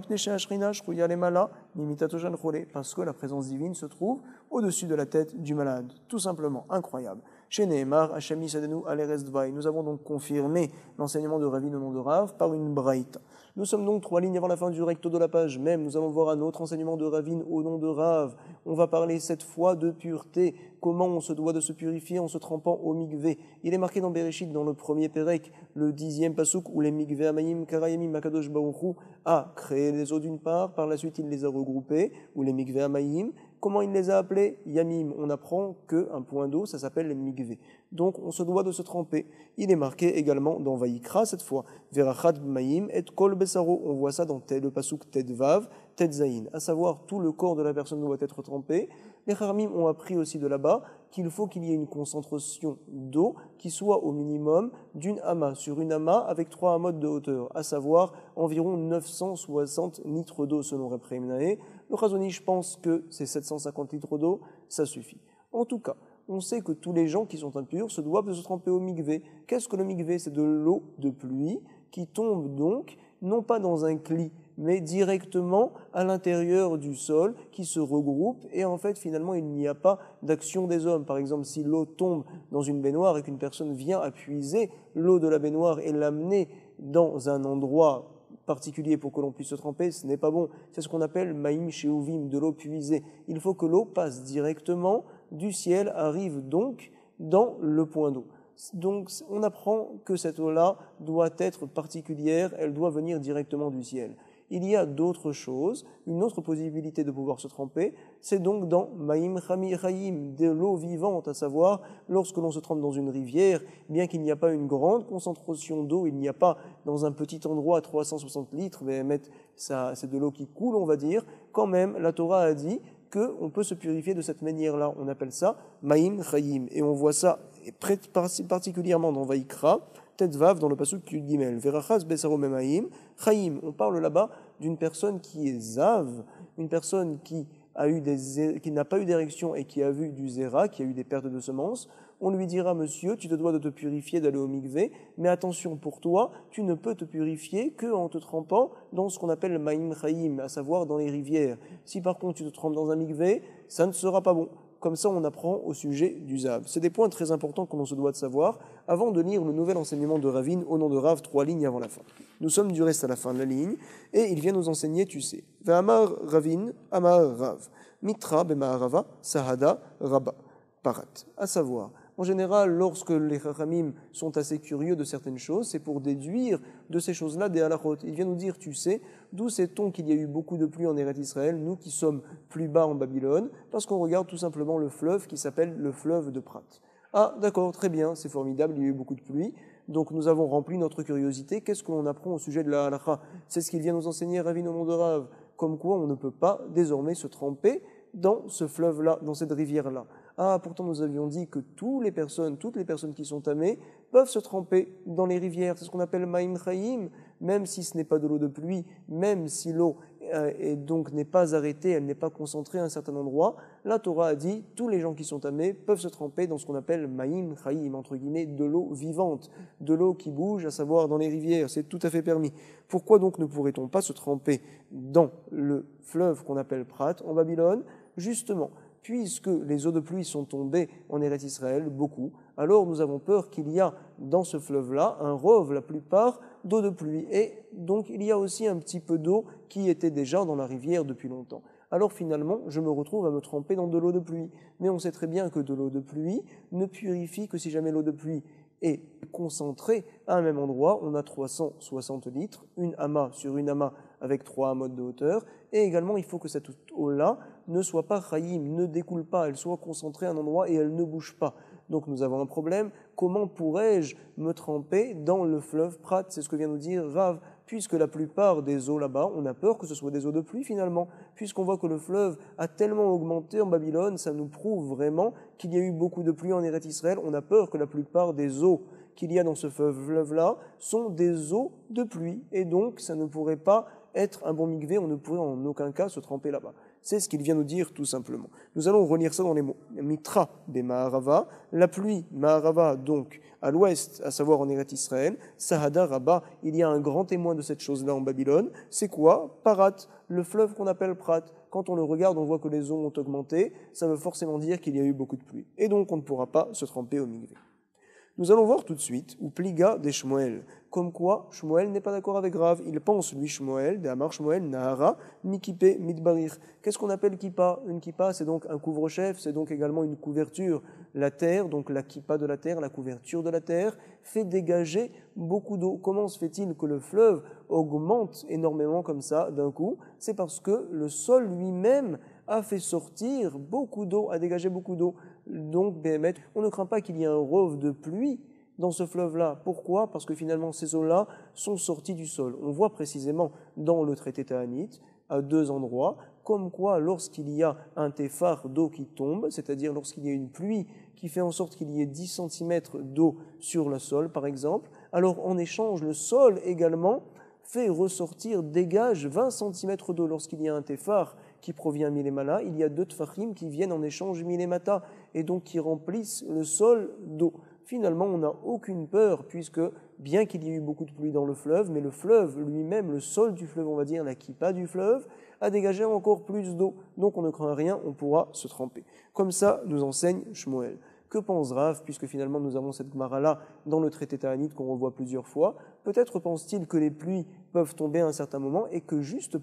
Parce que la présence divine se trouve au-dessus de la tête du malade. Tout simplement, incroyable. Chez Nehemar, Hashem Yisadenu Aleres Dvaï. Nous avons donc confirmé l'enseignement de Ravin au nom de Rav par une braïta. Nous sommes donc 3 lignes avant la fin du recto de la page même. Nous allons voir un autre enseignement de Ravin au nom de Rav. On va parler cette fois de pureté. Comment on se doit de se purifier en se trempant au mikvé. Il est marqué dans Bereshit, dans le premier Pérec, le 10e pasuk, où les mikvé amayim karayamim makadosh baruchu a créé les eaux d'une part, par la suite il les a regroupées, ou les mikvé amayim. Comment il les a appelés? Yamim. On apprend qu'un point d'eau, ça s'appelle les mikvé. Donc on se doit de se tremper. Il est marqué également dans Vaïkra cette fois. Verachad b'mayim et kol besaro. On voit ça dans le pasuk Tedvav, Tedzaïn. À savoir, tout le corps de la personne doit être trempé. Les Kharmim ont appris aussi de là-bas qu'il faut qu'il y ait une concentration d'eau qui soit au minimum d'une ama sur une ama avec 3 amas de hauteur, à savoir environ 960 litres d'eau selon Reb Chaim Naeh. Le Chazonish pense que c'est 750 litres d'eau, ça suffit. En tout cas, on sait que tous les gens qui sont impurs se doivent de se tremper au mikvé. Qu'est-ce que le mikvé? C'est de l'eau de pluie qui tombe donc, non pas dans un cli, mais directement à l'intérieur du sol, qui se regroupe, et en fait, finalement, il n'y a pas d'action des hommes. Par exemple, si l'eau tombe dans une baignoire et qu'une personne vient à puiser l'eau de la baignoire et l'amener dans un endroit particulier pour que l'on puisse se tremper, ce n'est pas bon. C'est ce qu'on appelle maïm sheuvim, de l'eau puisée. Il faut que l'eau passe directement du ciel, arrive donc dans le point d'eau. Donc on apprend que cette eau-là doit être particulière, elle doit venir directement du ciel. Il y a d'autres choses, une autre possibilité de pouvoir se tremper, c'est donc dans Maïm Chayim, de l'eau vivante, à savoir, lorsque l'on se trempe dans une rivière, bien qu'il n'y a pas une grande concentration d'eau, il n'y a pas dans un petit endroit 360 litres, mais c'est de l'eau qui coule, on va dire, quand même, la Torah a dit qu'on peut se purifier de cette manière-là. On appelle ça Maïm Chayim. Et on voit ça particulièrement dans Vaïkra, Tedvav, dans le pasuk Yud Gimel. Verachas besaro memaim, Chayim. On parle là-bas d'une personne qui est zav, une personne qui n'a pas eu d'érection et qui a vu du zéra, qui a eu des pertes de semences. On lui dira, monsieur, tu te dois de te purifier, d'aller au mikvé, mais attention pour toi, tu ne peux te purifier qu'en te trempant dans ce qu'on appelle le maïm chayim, à savoir dans les rivières. Si par contre tu te trempes dans un mikvé, ça ne sera pas bon. Comme ça, on apprend au sujet du zav. C'est des points très importants que l'on se doit de savoir avant de lire le nouvel enseignement de Ravin au nom de Rav, 3 lignes avant la fin. Nous sommes du reste à la fin de la ligne et il vient nous enseigner, tu sais. Ve'amar Ravin, amar Rav. Mitra b'ma'arava, sahada, rabba. Parat. À savoir, en général, lorsque les Chachamim sont assez curieux de certaines choses, c'est pour déduire de ces choses-là des halachot. Il vient nous dire, tu sais, d'où sait-on qu'il y a eu beaucoup de pluie en Eretz Israël, nous qui sommes plus bas en Babylone, parce qu'on regarde tout simplement le fleuve qui s'appelle le fleuve de Prat. Ah, d'accord, très bien, c'est formidable, il y a eu beaucoup de pluie, donc nous avons rempli notre curiosité. Qu'est-ce que l'on apprend au sujet de la halacha? C'est ce qu'il vient nous enseigner Ravin au nom de Rav, comme quoi on ne peut pas désormais se tremper dans ce fleuve-là, dans cette rivière-là. Ah, pourtant nous avions dit que toutes les personnes qui sont tamées peuvent se tremper dans les rivières. C'est ce qu'on appelle Maïm Chayim, même si ce n'est pas de l'eau de pluie, même si l'eau donc n'est pas arrêtée, elle n'est pas concentrée à un certain endroit. La Torah a dit, tous les gens qui sont tamés peuvent se tremper dans ce qu'on appelle Maïm Chayim, entre guillemets, de l'eau vivante, de l'eau qui bouge, à savoir dans les rivières. C'est tout à fait permis. Pourquoi donc ne pourrait-on pas se tremper dans le fleuve qu'on appelle Prat, en Babylone? Justement, puisque les eaux de pluie sont tombées en Eretz Israël, beaucoup, alors nous avons peur qu'il y a dans ce fleuve-là un rove, la plupart, d'eau de pluie. Et donc il y a aussi un petit peu d'eau qui était déjà dans la rivière depuis longtemps. Alors finalement, je me retrouve à me tremper dans de l'eau de pluie. Mais on sait très bien que de l'eau de pluie ne purifie que si jamais l'eau de pluie est concentrée à un même endroit. On a 360 litres, une ama sur une ama avec 3 amas de hauteur. Et également, il faut que cette eau-là ne soit pas chayim, ne découle pas, elle soit concentrée à un endroit et elle ne bouge pas. Donc nous avons un problème. Comment pourrais-je me tremper dans le fleuve Prat? C'est ce que vient nous dire Rav, puisque la plupart des eaux là-bas, on a peur que ce soit des eaux de pluie finalement, puisqu'on voit que le fleuve a tellement augmenté en Babylone, ça nous prouve vraiment qu'il y a eu beaucoup de pluie en Eretz Israël. On a peur que la plupart des eaux qu'il y a dans ce fleuve-là sont des eaux de pluie, et donc ça ne pourrait pas être un bon mikvé, on ne pourrait en aucun cas se tremper là-bas. C'est ce qu'il vient nous dire tout simplement. Nous allons relire ça dans les mots. Mitra be Maharava, la pluie, Maharava donc à l'ouest, à savoir en Eretz Israël, Sahada Rabba, il y a un grand témoin de cette chose-là en Babylone. C'est quoi? Parat, le fleuve qu'on appelle Prat. Quand on le regarde, on voit que les eaux ont augmenté, ça veut forcément dire qu'il y a eu beaucoup de pluie. Et donc on ne pourra pas se tremper au mikvé. Nous allons voir tout de suite, ou pliga des Shmuel, comme quoi Shmuel n'est pas d'accord avec Rav. Il pense, lui Shmuel, de Amar Shmuel, Nahara, Mikipe, Midbarir. Qu'est-ce qu'on appelle kippa? Une kippa, c'est donc un couvre-chef, c'est donc également une couverture. La terre, donc la kippa de la terre, la couverture de la terre, fait dégager beaucoup d'eau. Comment se fait-il que le fleuve augmente énormément comme ça d'un coup? C'est parce que le sol lui-même a fait sortir beaucoup d'eau, a dégagé beaucoup d'eau. Donc, Béhémet, on ne craint pas qu'il y ait un rove de pluie dans ce fleuve-là. Pourquoi? Parce que finalement, ces eaux-là sont sorties du sol. On voit précisément dans le traité Ta'anit, à 2 endroits, comme quoi lorsqu'il y a un téphar d'eau qui tombe, c'est-à-dire lorsqu'il y a une pluie qui fait en sorte qu'il y ait 10 cm d'eau sur le sol, par exemple, alors en échange, le sol également fait ressortir, dégage 20 cm d'eau. Lorsqu'il y a un téphar qui provient milémala, il y a 2 tfachim qui viennent en échange milémata et donc qui remplissent le sol d'eau. Finalement, on n'a aucune peur puisque bien qu'il y ait eu beaucoup de pluie dans le fleuve, mais le fleuve lui-même, le sol du fleuve, on va dire, la kippa du fleuve, a dégagé encore plus d'eau. Donc on ne craint rien, on pourra se tremper. Comme ça nous enseigne Shmuel. Que pense Rav, puisque finalement nous avons cette Gemara-là dans le traité Ta'anit qu'on revoit plusieurs fois? Peut-être pense-t-il que les pluies peuvent tomber à un certain moment et que juste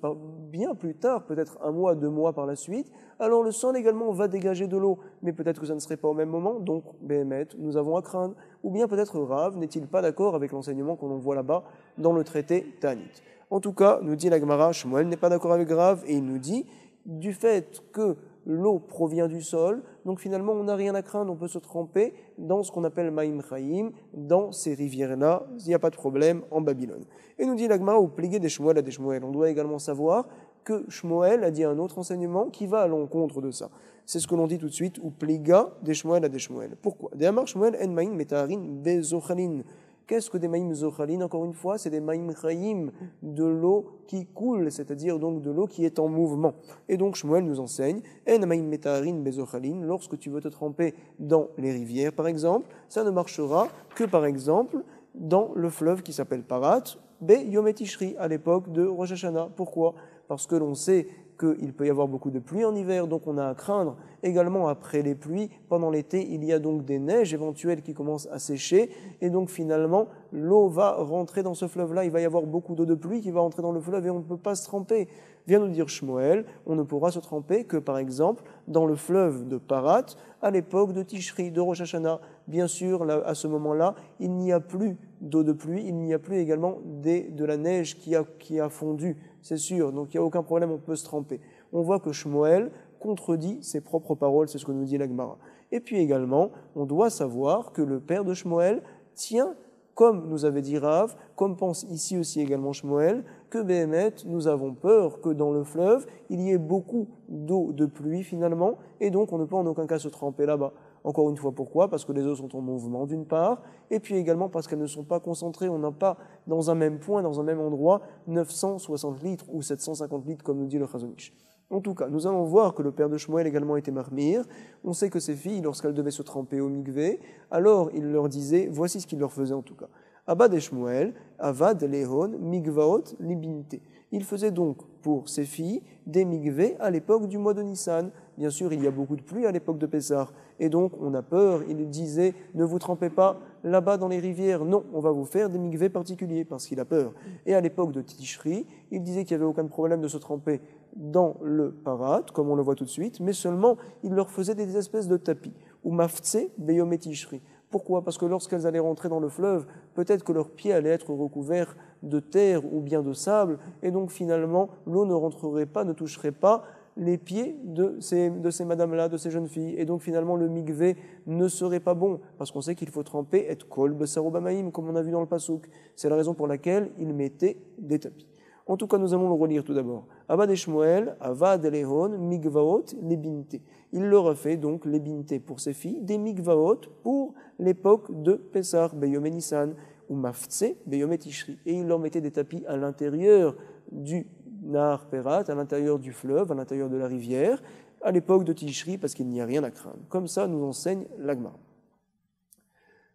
bien plus tard, peut-être 1 mois, 2 mois par la suite, alors le sol également va dégager de l'eau. Mais peut-être que ça ne serait pas au même moment, donc Béhémet, nous avons à craindre. Ou bien peut-être Rav n'est-il pas d'accord avec l'enseignement qu'on en voit là-bas dans le traité Ta'anit. En tout cas, nous dit la Gemara, Shmuel n'est pas d'accord avec Rav et il nous dit, du fait que l'eau provient du sol, donc finalement on n'a rien à craindre, on peut se tremper dans ce qu'on appelle Maïm Chaim, dans ces rivières-là, il n'y a pas de problème en Babylone. Et nous dit l'Agmara, ou plié des Shmuel à des Shmuel. On doit également savoir que Shmuel a dit un autre enseignement qui va à l'encontre de ça. C'est ce que l'on dit tout de suite, ou pliga des Shmuel à des Shmuel. Pourquoi? Des Amar Shmuel en Maïm Metaharin Bezochalin. Qu'est-ce que des maïm zochalin? Encore une fois, c'est des maïm chayim, de l'eau qui coule, c'est-à-dire donc de l'eau qui est en mouvement. Et donc Shmuel nous enseigne, en maïm metaharin bezochalin, lorsque tu veux te tremper dans les rivières par exemple, ça ne marchera que par exemple dans le fleuve qui s'appelle Parat, be Yom Tishri, à l'époque de Rosh Hashanah. Pourquoi? Parce que l'on sait qu'il peut y avoir beaucoup de pluie en hiver, donc on a à craindre également après les pluies, pendant l'été, il y a donc des neiges éventuelles qui commencent à sécher, et donc finalement, l'eau va rentrer dans ce fleuve-là, il va y avoir beaucoup d'eau de pluie qui va rentrer dans le fleuve et on ne peut pas se tremper. Vient nous dire Shmuel, on ne pourra se tremper que par exemple dans le fleuve de Parat, à l'époque de Tishri, de Rosh Hashanah. Bien sûr, là, à ce moment-là, il n'y a plus d'eau de pluie, il n'y a plus également de la neige qui a fondu, c'est sûr, donc il n'y a aucun problème, on peut se tremper. On voit que Shmuel contredit ses propres paroles, c'est ce que nous dit la Gemara. Et puis également, on doit savoir que le père de Shmuel tient, comme nous avait dit Rav, comme pense ici aussi également Shmuel, que Béhémet, nous avons peur que dans le fleuve, il y ait beaucoup d'eau de pluie finalement, et donc on ne peut en aucun cas se tremper là-bas. Encore une fois, pourquoi? Parce que les eaux sont en mouvement d'une part, et puis également parce qu'elles ne sont pas concentrées. On n'a pas dans un même point, dans un même endroit, 960 litres ou 750 litres comme nous dit le Chazonish. En tout cas, nous allons voir que le père de Shmuel également était marmir. On sait que ses filles, lorsqu'elles devaient se tremper au mikvé, alors il leur disait, voici ce qu'il leur faisait en tout cas. Abba de Shmuel, Avad Lehon, Mikvaot, Libinte. Il faisait donc pour ses filles des mikvés à l'époque du mois de Nissan. Bien sûr, il y a beaucoup de pluie à l'époque de Pessah. Et donc, on a peur. Il disait, ne vous trempez pas là-bas dans les rivières. Non, on va vous faire des mikvés particuliers parce qu'il a peur. Et à l'époque de Tishri, il disait qu'il n'y avait aucun problème de se tremper dans le parat, comme on le voit tout de suite, mais seulement, il leur faisait des espèces de tapis. Ou maftse beyome Tishri. Pourquoi? Parce que lorsqu'elles allaient rentrer dans le fleuve, peut-être que leurs pieds allaient être recouverts de terre ou bien de sable, et donc finalement, l'eau ne rentrerait pas, ne toucherait pas les pieds de ces madames-là, de ces jeunes filles. Et donc finalement, le mikvé ne serait pas bon, parce qu'on sait qu'il faut tremper et kol besarobamaïm, comme on a vu dans le pasouk. C'est la raison pour laquelle il mettait des tapis. En tout cas, nous allons le relire tout d'abord. Abba de Shmuel, Avad Lehon, Mikvaot, Lebinte. Il leur a fait donc les binté pour ses filles, des Mikvaot pour l'époque de Pessah, Beyom Nissan, ou Maftse, Beyom Tishri. Et il leur mettait des tapis à l'intérieur du Nahar Perat, à l'intérieur du fleuve, à l'intérieur de la rivière, à l'époque de Tishri, parce qu'il n'y a rien à craindre. Comme ça nous enseigne l'Agmara.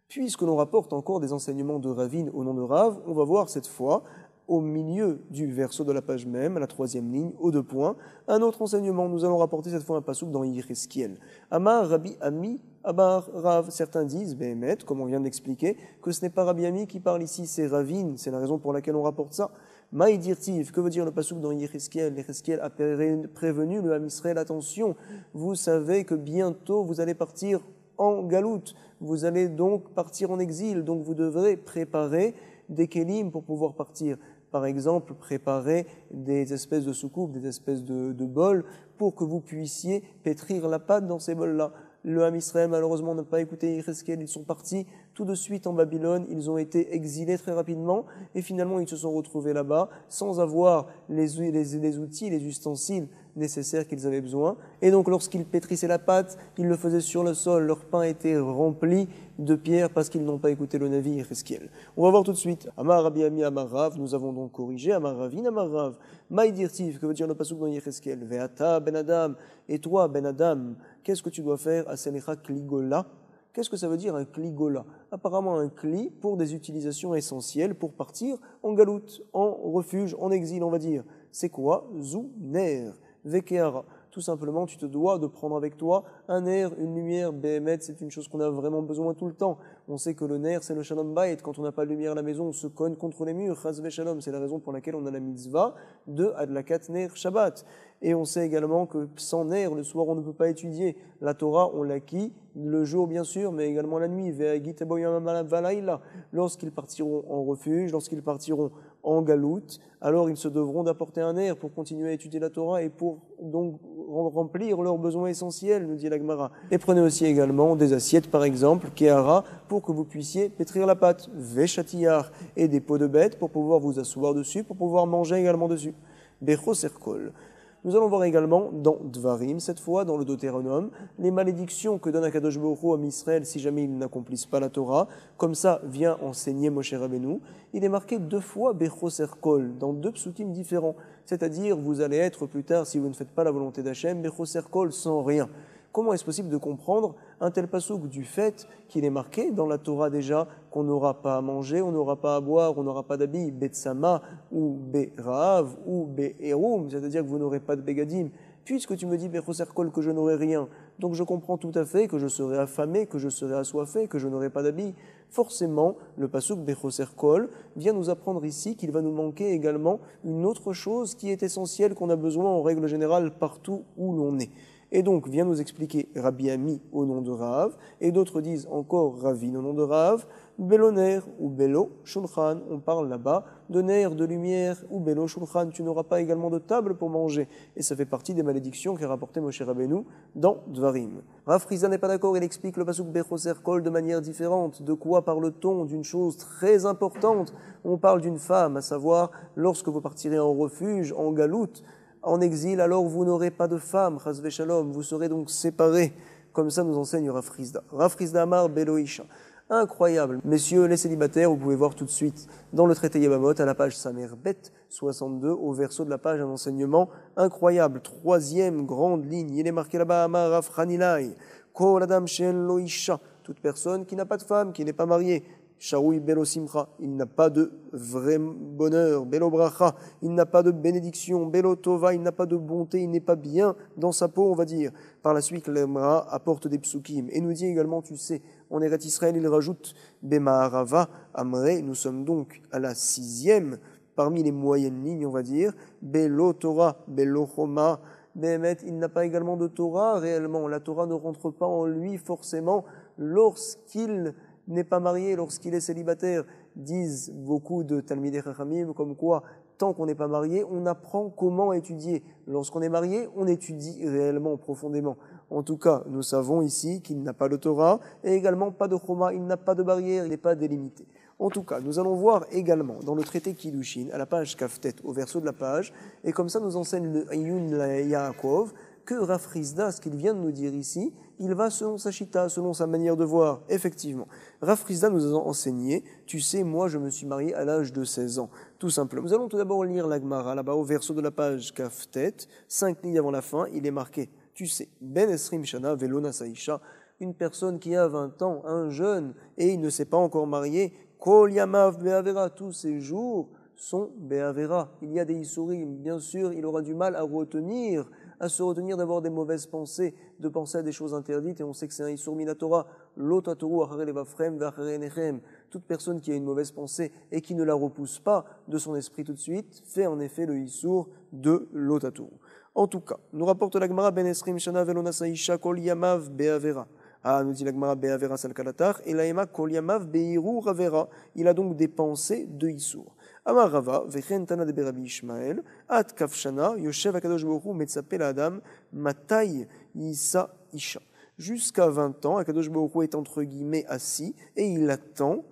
Puisque l'on rapporte encore des enseignements de Ravine au nom de Rav, on va voir cette fois, au milieu du verso de la page même, à la 3e ligne, aux 2 points, un autre enseignement. Nous allons rapporter cette fois un pasouk dans Yechesquiel. Amar Rabbi Ami, Abar Rav. Certains disent, Behemet, comme on vient d'expliquer, que ce n'est pas Rabbi Ami qui parle ici, c'est Ravine. C'est la raison pour laquelle on rapporte ça. Maïdirtiv, que veut dire le pasouk dans Yechesquiel? Yechesquiel a prévenu le Ham Israël, attention, vous savez que bientôt vous allez partir en galoute. Vous allez donc partir en exil, donc vous devrez préparer des kélim pour pouvoir partir. Par exemple, préparer des espèces de soucoupes, des espèces de bols, pour que vous puissiez pétrir la pâte dans ces bols-là. Le Ham Israël, malheureusement, n'a pas écouté Yechesquiel, ils sont partis tout de suite en Babylone, ils ont été exilés très rapidement, et finalement ils se sont retrouvés là-bas, sans avoir les outils, les ustensiles nécessaires qu'ils avaient besoin. Et donc lorsqu'ils pétrissaient la pâte, ils le faisaient sur le sol, leur pain était rempli de pierres parce qu'ils n'ont pas écouté le Navi Yechesquiel. On va voir tout de suite. Amar Rabbi Ami Amar Rav, nous avons donc corrigé. Amar Ravin Amar Rav. Maïdirtiv, que veut dire le pasuk dans Yechesquiel? Ve'ata ben Adam, et toi ben Adam, qu'est-ce que tu dois faire à Selecha Kligola? Qu'est-ce que ça veut dire un kligola? Apparemment un kli pour des utilisations essentielles pour partir en galoute, en refuge, en exil, on va dire. C'est quoi? Zouner, vekeara. Tout simplement, tu te dois de prendre avec toi un air, une lumière. Béhémet, c'est une chose qu'on a vraiment besoin tout le temps. On sait que le nerf, c'est le shalom bayit. Quand on n'a pas de lumière à la maison, on se cogne contre les murs. Chas shalom, c'est la raison pour laquelle on a la mitzvah de adlakat ner Shabbat. Et on sait également que sans nerf, le soir, on ne peut pas étudier. La Torah, on l'acquit le jour, bien sûr, mais également la nuit. Lorsqu'ils partiront en refuge, lorsqu'ils partiront en galoute, alors ils se devront d'apporter un air pour continuer à étudier la Torah et pour donc remplir leurs besoins essentiels, nous dit la Gemara. Et prenez aussi également des assiettes, par exemple, Kehara, pour que vous puissiez pétrir la pâte, Veshatiyar, et des pots de bêtes pour pouvoir vous asseoir dessus, pour pouvoir manger également dessus. Becho Serkol. Nous allons voir également dans Dvarim, cette fois dans le Deutéronome, les malédictions que donne Akadosh Baruch Hu à Israël si jamais ils n'accomplissent pas la Torah. Comme ça vient enseigner Moshe Rabbeinu. Il est marqué 2 fois Becho Serkol dans 2 psukim différents. C'est-à-dire, vous allez être plus tard, si vous ne faites pas la volonté d'Hachem, Becho Serkol sans rien. Comment est-ce possible de comprendre un tel passouk du fait qu'il est marqué dans la Torah déjà qu'on n'aura pas à manger, on n'aura pas à boire, on n'aura pas d'habits, betsama ou berav ou be'erum, c'est-à-dire que vous n'aurez pas de begadim. Puisque tu me dis bechoserkol que je n'aurai rien, donc je comprends tout à fait que je serai affamé, que je serai assoiffé, que je n'aurai pas d'habits. Forcément, le passouk bechoserkol vient nous apprendre ici qu'il va nous manquer également une autre chose qui est essentielle, qu'on a besoin en règle générale partout où l'on est. Et donc, vient nous expliquer Rabbi Ami au nom de Rav, et d'autres disent encore Ravine au nom de Rav, Belo ner ou Belo shulchan, on parle là-bas de ner, de lumière, ou Belo shulchan, tu n'auras pas également de table pour manger. Et ça fait partie des malédictions qu'a rapporté Moshe Rabbeinu dans Dvarim. Rav Friza n'est pas d'accord, il explique le pasuk Bechoser Kol de manière différente. De quoi parle-t-on? D'une chose très importante. On parle d'une femme, à savoir, lorsque vous partirez en refuge, en galoute, en exil, alors vous n'aurez pas de femme, chas v'shalom, vous serez donc séparés. Comme ça nous enseigne Rav Friza. Rav Friza Amar Beloisha. Incroyable. Messieurs les célibataires, vous pouvez voir tout de suite dans le traité Yabamot, à la page Samer Bet 62, au verso de la page, un enseignement incroyable. 3e grande ligne. Il est marqué là-bas, Amar Rav Hanilai. Kol Adam Shen Loisha. Toute personne qui n'a pas de femme, qui n'est pas mariée. Shaoui Belo Simcha, il n'a pas de vrai bonheur, Belo Bracha, il n'a pas de bénédiction, Belo Tova, il n'a pas de bonté, il n'est pas bien dans sa peau, on va dire. Par la suite, l'Emra apporte des psukim et nous dit également, tu sais, en Eretz Israël, il rajoute Bemaharava, Amre, nous sommes donc à la 6e, parmi les moyennes lignes, on va dire, Belo Torah, Belo Choma, Behemet, il n'a pas également de Torah réellement, la Torah ne rentre pas en lui forcément lorsqu'il n'est pas marié, lorsqu'il est célibataire, disent beaucoup de Talmidei Chachamim, comme quoi, tant qu'on n'est pas marié, on apprend comment étudier. Lorsqu'on est marié, on étudie réellement, profondément. En tout cas, nous savons ici qu'il n'a pas de Torah, et également pas de Choma, il n'a pas de barrière, il n'est pas délimité. En tout cas, nous allons voir également dans le traité Kiddushin, à la page Kaftet, au verso de la page, et comme ça nous enseigne le Ayun Yaakov, que Rav Rizda, ce qu'il vient de nous dire ici, il va selon sa chita, selon sa manière de voir. Effectivement, Rav Rizda nous a enseigné, tu sais, moi je me suis marié à l'âge de 16 ans, tout simplement. Nous allons tout d'abord lire la Gemara, là-bas au verso de la page Kaftet, 5 lignes avant la fin, il est marqué, tu sais, Ben Esrim Shana Velona Saisha, une personne qui a 20 ans, un jeune, et il ne s'est pas encore marié, Kol Yamav Be'avera, tous ses jours sont Be'avera. Il y a des Issourim, bien sûr, il aura du mal à se retenir d'avoir des mauvaises pensées, de penser à des choses interdites, et on sait que c'est un Issour Minatora, l'Otatoru Achare Levafrem V'Achare Nechem. Toute personne qui a une mauvaise pensée et qui ne la repousse pas de son esprit tout de suite, fait en effet le Issour de l'Otatoru. En tout cas, nous rapporte la Gemara Ben Esrim Shana Velona Saisha Kol Yamav Be'avera. Ah, nous dit la Gemara Be'avera Salkalatar, et l'Aema Kol Yamav Be'iru Ravera. Il a donc des pensées de Issour. Amar Rava, Vechen Tana de Berabi Ishmael, At Kafshana, Yoshev Akadosh Baruch Hu, Metzapel Adam, Matai Yisa Isha. Jusqu'à 20 ans, Akadosh Baruch Hu est entre guillemets assis et il attend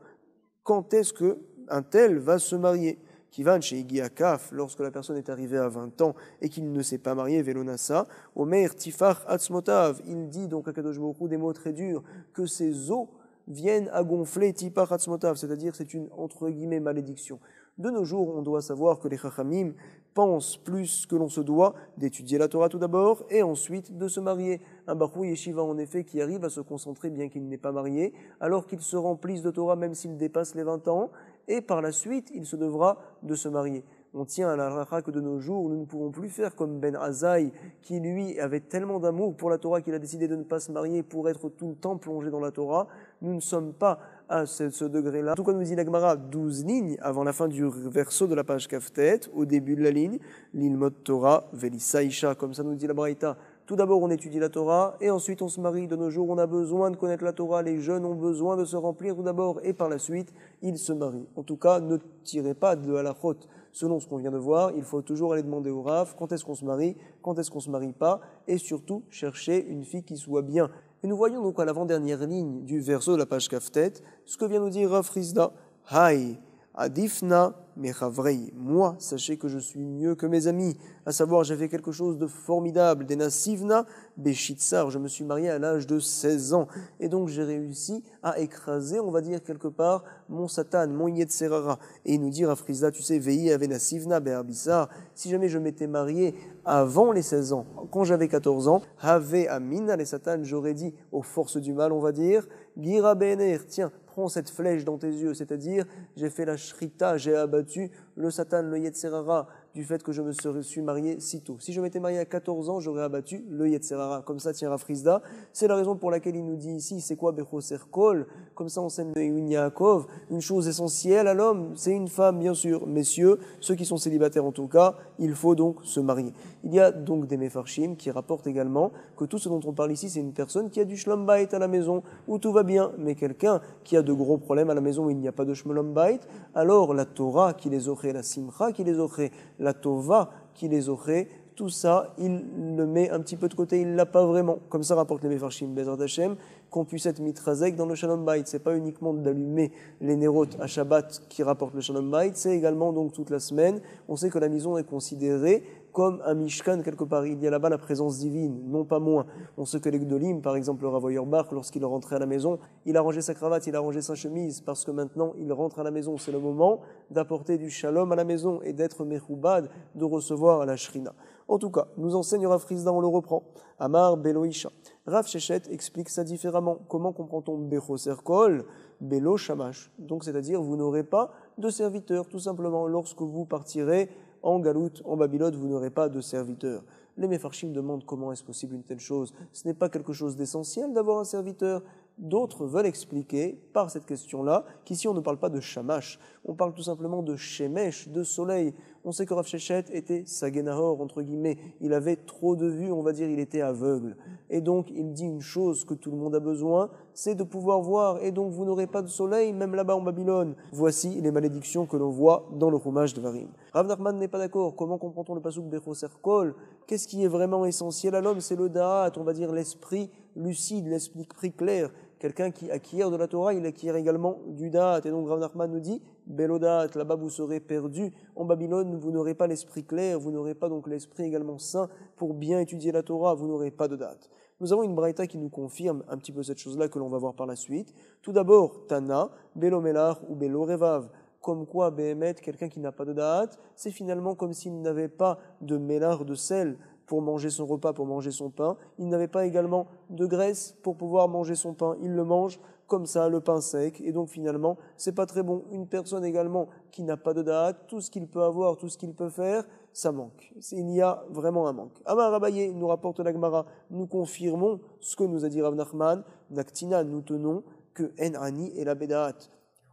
quand est-ce qu'un tel va se marier. Kivan chez Igiakaf, lorsque la personne est arrivée à 20 ans et qu'il ne s'est pas marié, Velonasa, Omer Tifar Atzmotav, il dit donc à Kadosh Baruch Hu des mots très durs, que ses os viennent à gonfler Tifar Atzmotav, c'est-à-dire c'est une entre guillemets malédiction. De nos jours, on doit savoir que les Chachamim pensent plus que l'on se doit d'étudier la Torah tout d'abord et ensuite de se marier. Un Bachou Yeshiva en effet qui arrive à se concentrer bien qu'il n'est pas marié, alors qu'il se remplisse de Torah même s'il dépasse les 20 ans, et par la suite il se devra de se marier. On tient à la racha que de nos jours, nous ne pouvons plus faire comme Ben Azaï, qui lui avait tellement d'amour pour la Torah qu'il a décidé de ne pas se marier pour être tout le temps plongé dans la Torah. Nous ne sommes pas à ce degré-là. En tout cas, nous dit la Gemara 12 lignes avant la fin du verso de la page Kaftet, au début de la ligne, l'ilmot Torah, Velisaïcha, comme ça nous dit la Braïta. Tout d'abord, on étudie la Torah et ensuite on se marie. De nos jours, on a besoin de connaître la Torah. Les jeunes ont besoin de se remplir tout d'abord et par la suite, ils se marient. En tout cas, ne tirez pas de halachot selon ce qu'on vient de voir. Il faut toujours aller demander au Rav quand est-ce qu'on se marie, quand est-ce qu'on se marie pas et surtout chercher une fille qui soit bien. Et nous voyons donc à l'avant-dernière ligne du verso de la page Kaftet ce que vient nous dire Rav Rizda. Hai Adifna Mechavrei. Moi, sachez que je suis mieux que mes amis. À savoir, j'ai fait quelque chose de formidable. Dena Sivna Beshitsar. Je me suis marié à l'âge de 16 ans. Et donc, j'ai réussi à écraser, on va dire quelque part, mon Satan, mon Yetzerara. Et il nous dit, Rav Rizda, tu sais, Vei Avena Sivna Be'arbissar. Si jamais je m'étais marié avant les 16 ans, quand j'avais 14 ans, Have Amina les Satan, j'aurais dit aux forces du mal, on va dire, Gira Be'ener, tiens, prends cette flèche dans tes yeux, c'est-à-dire j'ai fait la shrita, j'ai abattu le Satan, le Yetzerara, du fait que je me suis marié si tôt. Si je m'étais marié à 14 ans, j'aurais abattu le Yetzerara. Comme ça, tiens Rav Rizda. C'est la raison pour laquelle il nous dit ici, c'est quoi Bechoser Kol? Comme ça, on sait une Yaakov. Une chose essentielle à l'homme, c'est une femme, bien sûr. Messieurs, ceux qui sont célibataires en tout cas, il faut donc se marier. Il y a donc des Mefarshim qui rapportent également que tout ce dont on parle ici, c'est une personne qui a du Shlom Bayit à la maison, où tout va bien. Mais quelqu'un qui a de gros problèmes à la maison où il n'y a pas de Shlom Bayit, alors la Torah qui les aurait, la Simcha qui les aurait, la Tova qui les aurait, tout ça, il le met un petit peu de côté, il l'a pas vraiment. Comme ça rapporte les Mefarshim Bezrat Hashem, qu'on puisse être mitrazek dans le Shalom Bayit. C'est pas uniquement d'allumer les nérotes à Shabbat qui rapporte le Shalom Bayit, c'est également donc toute la semaine. On sait que la maison est considérée comme un Mishkan quelque part. Il y a là-bas la présence divine, non pas moins. On sait que les Gdolim, par exemple le Rav Auerbach, lorsqu'il rentrait à la maison, il a rangé sa cravate, il a rangé sa chemise, parce que maintenant il rentre à la maison. C'est le moment d'apporter du shalom à la maison et d'être mechoubad, de recevoir la shrina. En tout cas, nous enseigne Rav Rizda, on le reprend. Amar Beloisha. Rav Shechet explique ça différemment. Comment comprend-on Bechoser Kol, Belo Shamash? Donc c'est-à-dire vous n'aurez pas de serviteur, tout simplement. Lorsque vous partirez en Galoute, en Babylone, vous n'aurez pas de serviteur. Les Mefarshim demandent comment est-ce possible une telle chose. Ce n'est pas quelque chose d'essentiel d'avoir un serviteur. D'autres veulent expliquer par cette question-là qu'ici on ne parle pas de shamash, on parle tout simplement de shemesh, de soleil. On sait que Rav Shechet était sagenahor, entre guillemets, il avait trop de vue, on va dire il était aveugle. Et donc il dit une chose que tout le monde a besoin, c'est de pouvoir voir, et donc vous n'aurez pas de soleil même là-bas en Babylone. Voici les malédictions que l'on voit dans le Chumash de Varim. Rav Nachman n'est pas d'accord. Comment comprend-on le pasuk Bechoser Kol? Qu'est-ce qui est vraiment essentiel à l'homme? C'est le da'at, on va dire l'esprit lucide, l'esprit clair. Quelqu'un qui acquiert de la Torah, il acquiert également du da'at. Et donc Rav Nachman nous dit Belodat, là-bas vous serez perdu. En Babylone, vous n'aurez pas l'esprit clair, vous n'aurez pas donc l'esprit également sain pour bien étudier la Torah, vous n'aurez pas de date. Nous avons une braïta qui nous confirme un petit peu cette chose-là que l'on va voir par la suite. Tout d'abord, Tana, Belo Melach ou Belo Revav. Comme quoi, Behemet, quelqu'un qui n'a pas de date, c'est finalement comme s'il n'avait pas de mélar de sel pour manger son repas, pour manger son pain. Il n'avait pas également de graisse pour pouvoir manger son pain. Il le mange comme ça, le pain sec. Et donc finalement, c'est pas très bon. Une personne également qui n'a pas de date, tout ce qu'il peut avoir, tout ce qu'il peut faire, ça manque. Il y a vraiment un manque. Amar Abaye nous rapporte la Gemara, nous confirmons ce que nous a dit Rav Nachman, Naktina, nous tenons que En Ani et la Bedaat.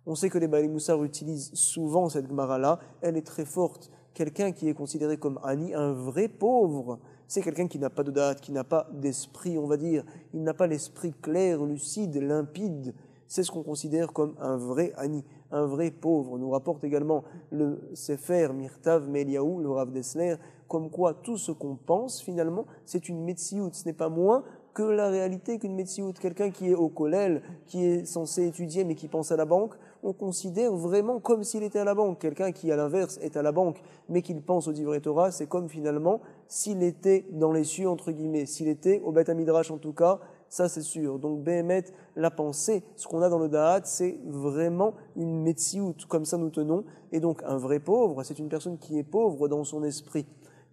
On sait que les Baalei Moussar utilisent souvent cette Gemara-là, elle est très forte. Quelqu'un qui est considéré comme Ani, un vrai pauvre, c'est quelqu'un qui n'a pas de date, qui n'a pas d'esprit, on va dire. Il n'a pas l'esprit clair, lucide, limpide. C'est ce qu'on considère comme un vrai Ani, un vrai pauvre. On nous rapporte également le Sefer Mirtav Meliaou, le Rav Dessler, comme quoi tout ce qu'on pense, finalement, c'est une metsiout. Ce n'est pas moins que la réalité qu'une metsiout. Quelqu'un qui est au kollel, qui est censé étudier mais qui pense à la banque, on considère vraiment comme s'il était à la banque. Quelqu'un qui, à l'inverse, est à la banque mais qu'il pense au Divrei Torah, c'est comme finalement s'il était dans les cieux, entre guillemets, s'il était au Beth Midrash en tout cas, ça c'est sûr. Donc Behemet, la pensée, ce qu'on a dans le Da'at, c'est vraiment une metsiout, comme ça nous tenons. Et donc un vrai pauvre, c'est une personne qui est pauvre dans son esprit.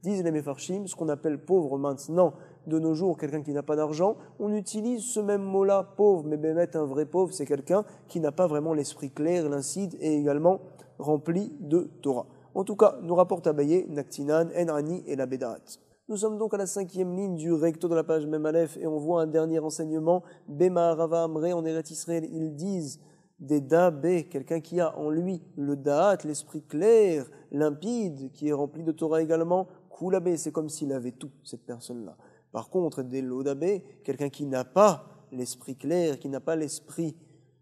Disent les Mefarshim, ce qu'on appelle pauvre maintenant, de nos jours, quelqu'un qui n'a pas d'argent, on utilise ce même mot-là, pauvre, mais Behemet, un vrai pauvre, c'est quelqu'un qui n'a pas vraiment l'esprit clair, limpide et également rempli de Torah. En tout cas, nous rapporte Abaye, Naktinan, Enani et la Bedaat. Nous sommes donc à la 5e ligne du recto de la page Mem Aleph et on voit un dernier enseignement. Bema Rava Amre, en Eretz Israël, ils disent des Dabé, quelqu'un qui a en lui le Da'at, l'esprit clair, limpide, qui est rempli de Torah également. Koulabé, c'est comme s'il avait tout, cette personne-là. Par contre, des Lodabé, quelqu'un qui n'a pas l'esprit clair, qui n'a pas l'esprit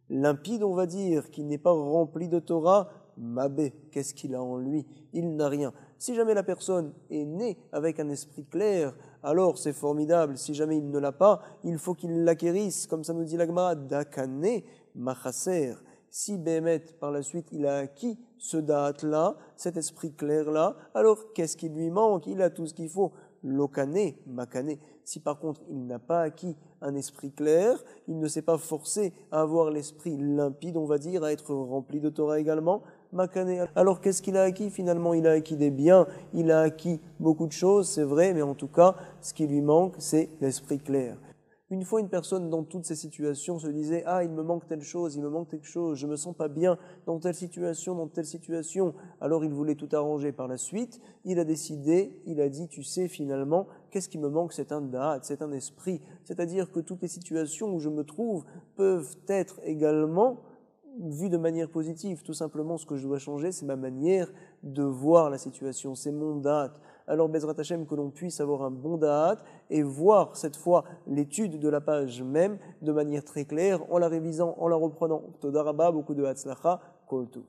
limpide, on va dire, qui n'est pas rempli de Torah, Mabé, qu'est-ce qu'il a en lui? Il n'a rien. Si jamais la personne est née avec un esprit clair, alors c'est formidable. Si jamais il ne l'a pas, il faut qu'il l'acquérisse. Comme ça nous dit l'Agmara, Dakane Machaser. Si Behemet, par la suite, il a acquis ce da'at-là, cet esprit clair-là, alors qu'est-ce qui lui manque? Il a tout ce qu'il faut. Lokane, Makane. Si par contre il n'a pas acquis un esprit clair, il ne s'est pas forcé à avoir l'esprit limpide, on va dire, à être rempli de Torah également, Makane. Alors qu'est-ce qu'il a acquis? Finalement, il a acquis des biens, il a acquis beaucoup de choses, c'est vrai, mais en tout cas, ce qui lui manque, c'est l'esprit clair. Une fois, une personne dans toutes ces situations se disait « Ah, il me manque telle chose, il me manque quelque chose, je me sens pas bien dans telle situation, dans telle situation. » Alors il voulait tout arranger par la suite. Il a décidé, il a dit « Tu sais, finalement, qu'est-ce qui me manque? C'est un da'at, c'est un esprit. » C'est-à-dire que toutes les situations où je me trouve peuvent être également vues de manière positive. Tout simplement, ce que je dois changer, c'est ma manière de voir la situation, c'est mon da'at. Alors Bezrat Hashem, que l'on puisse avoir un bon da'at et voir cette fois l'étude de la page même de manière très claire, en la révisant, en la reprenant. Toda Rabba, beaucoup de Hatzlacha, Kol Tov.